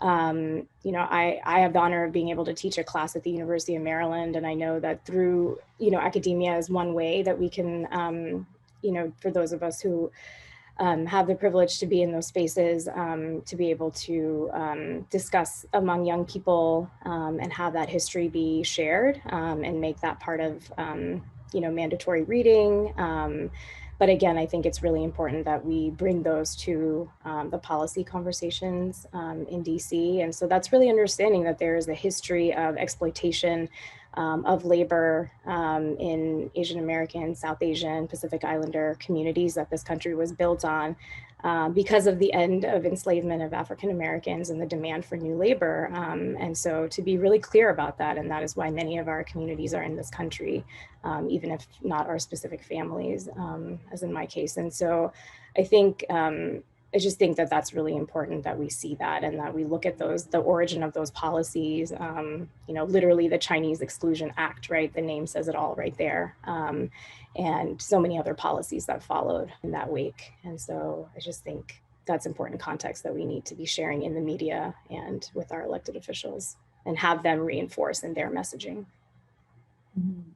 You know, I have the honor of being able to teach a class at the University of Maryland, and I know that through, you know, academia is one way that we can, you know, for those of us who have the privilege to be in those spaces, to be able to discuss among young people and have that history be shared and make that part of, you know, mandatory reading. But again, I think it's really important that we bring those to the policy conversations in DC. And so that's really understanding that there is a history of exploitation of labor in Asian American, South Asian, Pacific Islander communities that this country was built on because of the end of enslavement of African Americans and the demand for new labor. And so to be really clear about that, and that is why many of our communities are in this country, even if not our specific families, as in my case. And so I think, I just think that that's really important that we see that and that we look at those, the origin of those policies, you know, literally the Chinese Exclusion Act, right? The name says it all right there. And so many other policies that followed in that wake. And so I just think that's important context that we need to be sharing in the media and with our elected officials and have them reinforce in their messaging. Mm-hmm.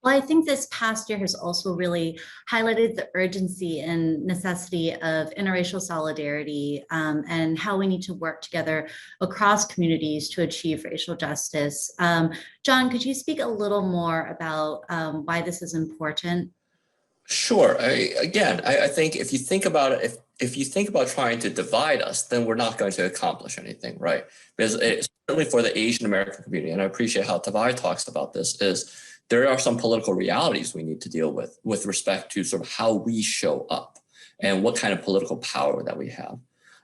Well, I think this past year has also really highlighted the urgency and necessity of interracial solidarity and how we need to work together across communities to achieve racial justice. John, could you speak a little more about why this is important? Sure. I think if you think about it, if you think about trying to divide us, then we're not going to accomplish anything, right? Because certainly for the Asian American community, and I appreciate how Tavae talks about this, is there are some political realities we need to deal with respect to sort of how we show up and what kind of political power that we have.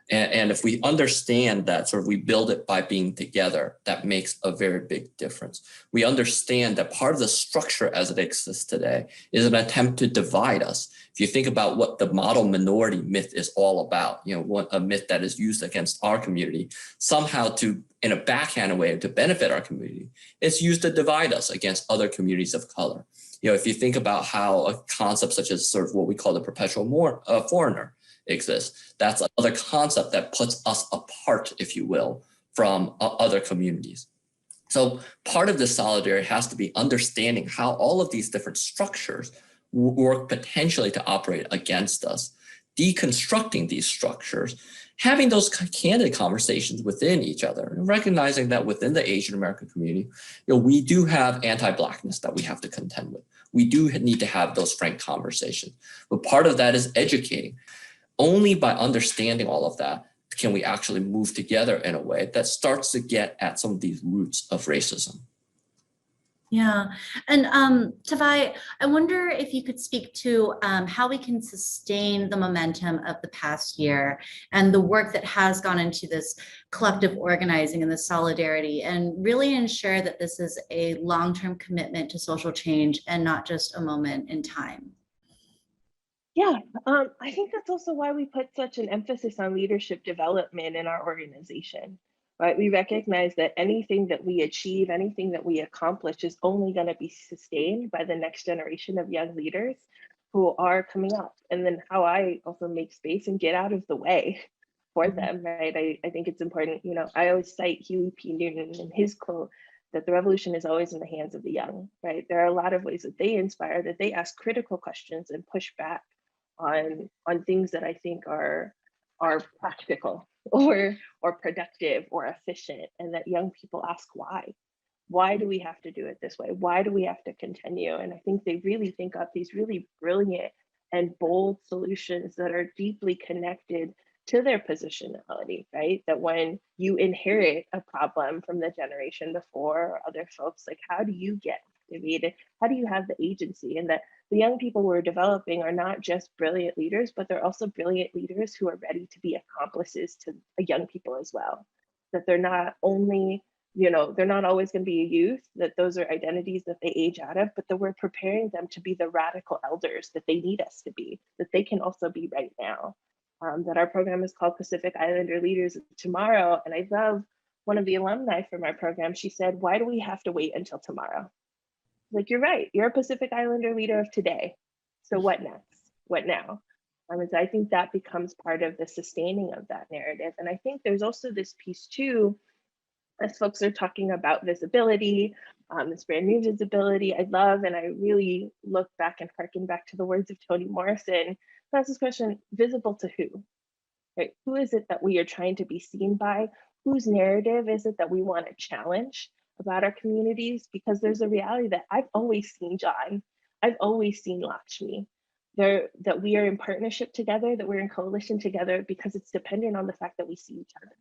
And if we understand that sort of we build it by being together, that makes a very big difference. We understand that part of the structure as it exists today is an attempt to divide us. If you think about what the model minority myth is all about, you know, a myth that is used against our community, somehow to, in a backhanded way, to benefit our community, it's used to divide us against other communities of color. You know, if you think about how a concept such as sort of what we call the perpetual foreigner exists, that's another concept that puts us apart, if you will, from other communities. So part of this solidarity has to be understanding how all of these different structures work potentially to operate against us, deconstructing these structures, having those candid conversations within each other, and recognizing that within the Asian American community, you know, we do have anti-Blackness that we have to contend with. We do need to have those frank conversations. But part of that is educating. Only by understanding all of that can we actually move together in a way that starts to get at some of these roots of racism. Yeah, and Tavae, I wonder if you could speak to how we can sustain the momentum of the past year and the work that has gone into this collective organizing and the solidarity, and really ensure that this is a long-term commitment to social change and not just a moment in time. Yeah, I think that's also why we put such an emphasis on leadership development in our organization. Right? We recognize that anything that we achieve, anything that we accomplish is only going to be sustained by the next generation of young leaders who are coming up. And then how I also make space and get out of the way for them, right? I think it's important, you know, I always cite Huey P. Newton and his quote that the revolution is always in the hands of the young, right? There are a lot of ways that they inspire, that they ask critical questions and push back on things that I think are practical or productive or efficient, and that young people ask why do we have to do it this way, why do we have to continue? And I think they really think up these really brilliant and bold solutions that are deeply connected to their positionality, right? That when you inherit a problem from the generation before or other folks, like how do you get activated, how do you have the agency? And that the young people we're developing are not just brilliant leaders, but they're also brilliant leaders who are ready to be accomplices to young people as well. That they're not only, you know, they're not always going to be a youth, that those are identities that they age out of, but that we're preparing them to be the radical elders that they need us to be, that they can also be right now. That our program is called Pacific Islander Leaders of Tomorrow. And I love one of the alumni from our program, she said, why do we have to wait until tomorrow? Like, you're right, you're a Pacific Islander leader of today. So what next? What now? And so I think that becomes part of the sustaining of that narrative. And I think there's also this piece too, as folks are talking about visibility, this brand new visibility, I love, and I really look back and harken back to the words of Toni Morrison. That's this question, visible to who? Right? Who is it that we are trying to be seen by? Whose narrative is it that we want to challenge about our communities? Because there's a reality that I've always seen John, I've always seen Lakshmi, that we are in partnership together, that we're in coalition together, because it's dependent on the fact that we see each other.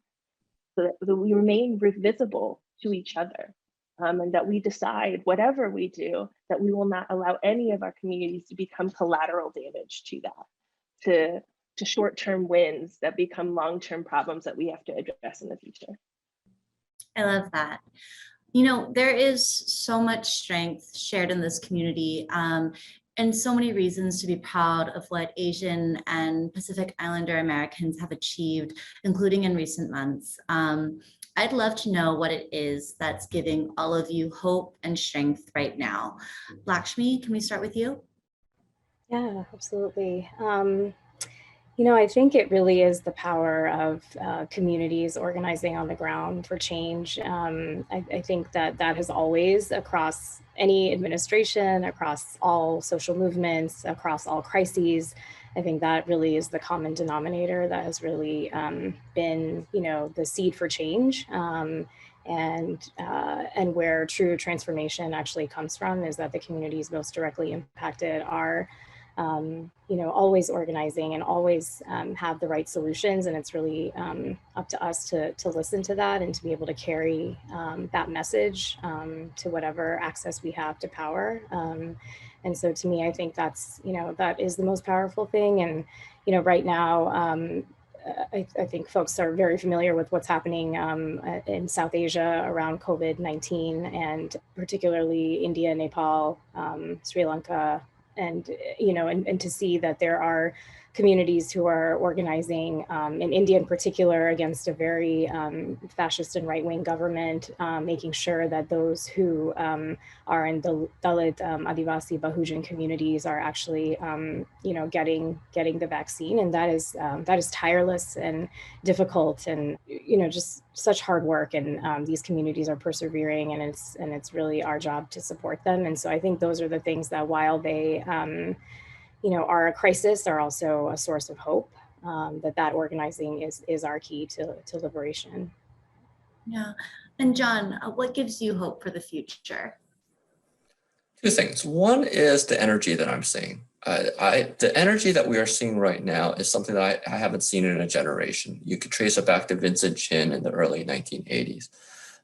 So that we remain visible to each other, and that we decide, whatever we do, that we will not allow any of our communities to become collateral damage to that, to short-term wins that become long-term problems that we have to address in the future. I love that. You know, there is so much strength shared in this community, and so many reasons to be proud of what Asian and Pacific Islander Americans have achieved, including in recent months. I'd love to know what it is that's giving all of you hope and strength right now. Lakshmi, can we start with you? Yeah, absolutely. You know, I think it really is the power of communities organizing on the ground for change. I think that has always, across any administration, across all social movements, across all crises, I think that really is the common denominator that has really been, you know, the seed for change. And where true transformation actually comes from is that the communities most directly impacted are you know, always organizing and always have the right solutions. And it's really up to us to listen to that and to be able to carry that message to whatever access we have to power. And so to me, I think that's, you know, that is the most powerful thing. And, you know, right now, I think folks are very familiar with what's happening in South Asia around COVID-19, and particularly India, Nepal, Sri Lanka, and, you know, and to see that there are communities who are organizing in India in particular against a very fascist and right-wing government, making sure that those who are in the Dalit, Adivasi, Bahujan communities are actually, you know, getting the vaccine. And that is tireless and difficult, and, you know, just such hard work. And these communities are persevering, and it's really our job to support them. And so I think those are the things that, while they you know, are a crisis, are also a source of hope, that organizing is our key to liberation. Yeah. And John, what gives you hope for the future? Two things. One is the energy that I'm seeing. The energy that we are seeing right now is something that I haven't seen in a generation. You could trace it back to Vincent Chin in the early 1980s.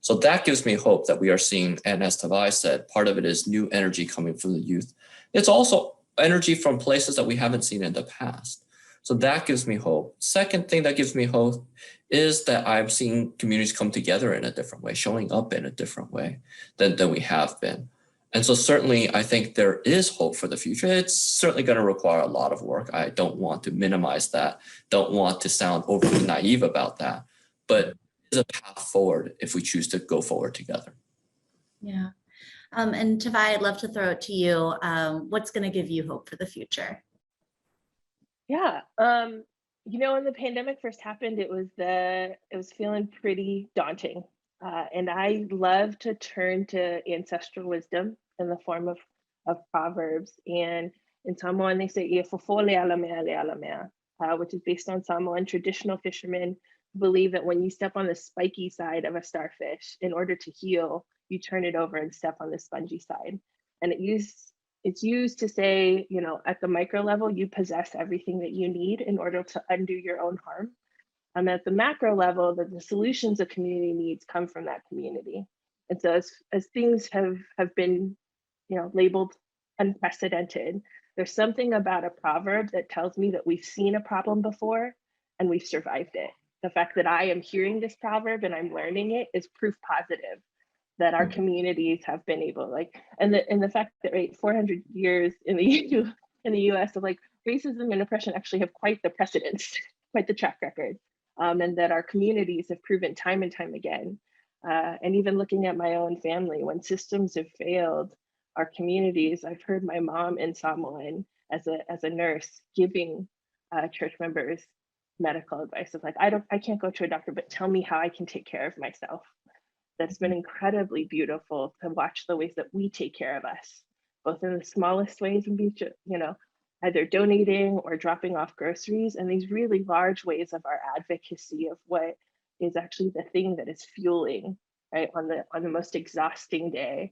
So that gives me hope that we are seeing, and as Tavae said, part of it is new energy coming from the youth. It's also energy from places that we haven't seen in the past. So that gives me hope. Second thing that gives me hope is that I'm seeing communities come together in a different way, showing up in a different way than we have been. And so certainly I think there is hope for the future. It's certainly going to require a lot of work. I don't want to minimize that, don't want to sound overly naive about that, but there's a path forward if we choose to go forward together. Yeah. And Tavae, I'd love to throw it to you. What's going to give you hope for the future? Yeah. You know, when the pandemic first happened, it was feeling pretty daunting. And I love to turn to ancestral wisdom in the form of proverbs. And in Samoan, they say, which is based on Samoan traditional fishermen who believe that when you step on the spiky side of a starfish, in order to heal, you turn it over and step on the spongy side. And it's used to say, you know, at the micro level, you possess everything that you need in order to undo your own harm. At the macro level, that the solutions of community needs come from that community. And so as things have been, you know, labeled unprecedented, there's something about a proverb that tells me that we've seen a problem before and we've survived it. The fact that I am hearing this proverb and I'm learning it is proof positive that our communities have been able, like, and the fact that, right, 400 years in the US of like racism and oppression actually have quite the precedence, quite the track record. And that our communities have proven time and time again. And even looking at my own family, when systems have failed, our communities, I've heard my mom in Samoan as a nurse giving church members medical advice of like, I can't go to a doctor, but tell me how I can take care of myself. That's been incredibly beautiful to watch the ways that we take care of us, both in the smallest ways and be, you know, either donating or dropping off groceries, and these really large ways of our advocacy of what is actually the thing that is fueling, right, on the most exhausting day,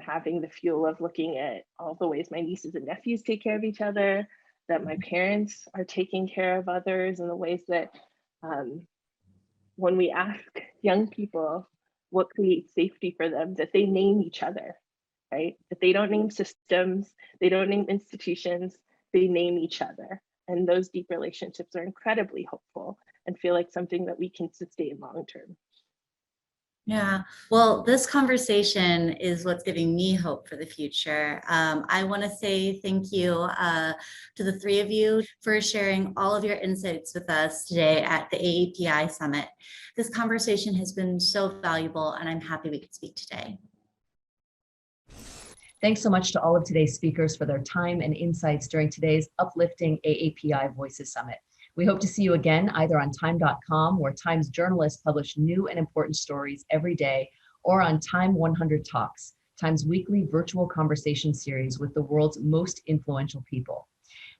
having the fuel of looking at all the ways my nieces and nephews take care of each other, that my parents are taking care of others, and the ways that when we ask young people what creates safety for them, that they name each other, right? That they don't name systems, they don't name institutions, they name each other. And those deep relationships are incredibly hopeful and feel like something that we can sustain long-term. Yeah, well, this conversation is what's giving me hope for the future. I want to say thank you to the three of you for sharing all of your insights with us today at the AAPI Summit. This conversation has been so valuable, and I'm happy we could speak today. Thanks so much to all of today's speakers for their time and insights during today's Uplifting AAPI Voices Summit. We hope to see you again either on time.com, where Times journalists publish new and important stories every day, or on Time 100 Talks, Times weekly virtual conversation series with the world's most influential people.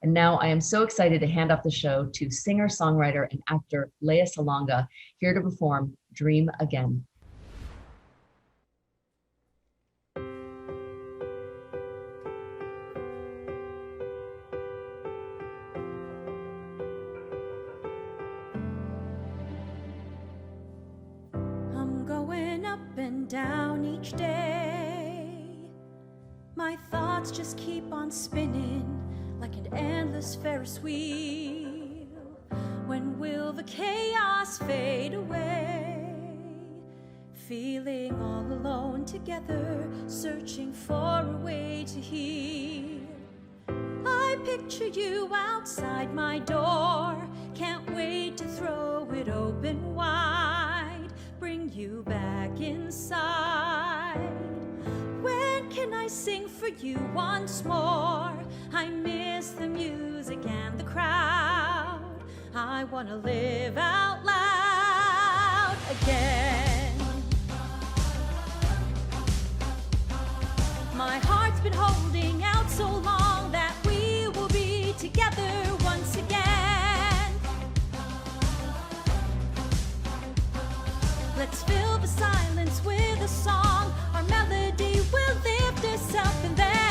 And now I am so excited to hand off the show to singer, songwriter, and actor Leah Salonga, here to perform Dream Again. Down each day, my thoughts just keep on spinning like an endless Ferris wheel. When will the chaos fade away? Feeling all alone together, searching for a way to heal. I picture you outside my door, can't wait to throw it open wide. Bring you back inside. When can I sing for you once more? I miss the music and the crowd. I want to live out loud again. My heart's been holding out so long that we will be together once again. Let's fill the silence with a song. Our melody will lift us up, and then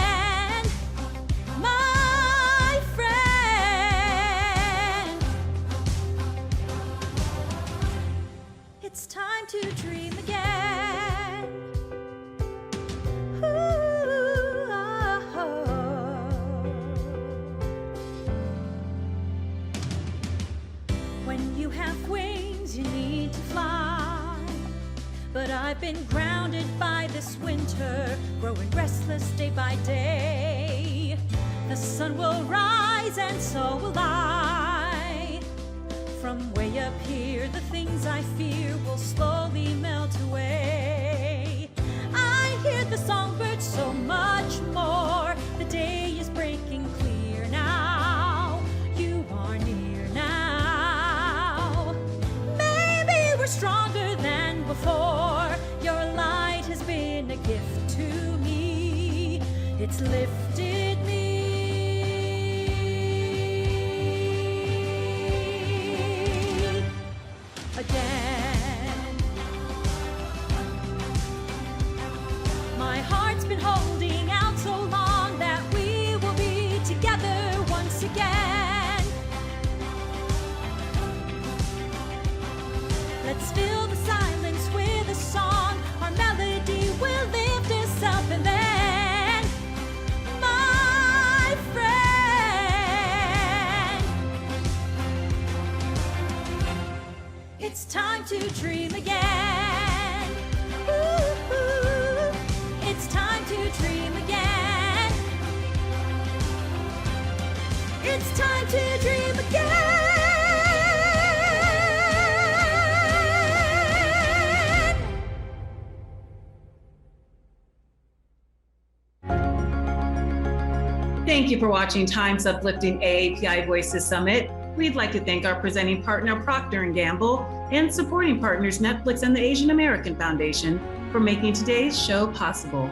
When you have wings, you need to fly. But I've been grounded by this winter, growing restless day by day. The sun will rise and so will I. From way up here, the things I fear will slowly melt away. I hear the songbirds so much more. The day is breaking clear now. You are near now. Maybe we're stronger than before. Your light has been a gift to me. It's lifted me again. My heart's been holding out so long that we will be together once again. Let's fill the silence with a song. Our melody will lift us up, and then, my friend, it's time to dream again. Ooh, it's time to dream again. It's time to dream again. Thank you for watching Time's Uplifting AAPI Voices Summit. We'd like to thank our presenting partner, Procter & Gamble, and supporting partners, Netflix and the Asian American Foundation, for making today's show possible.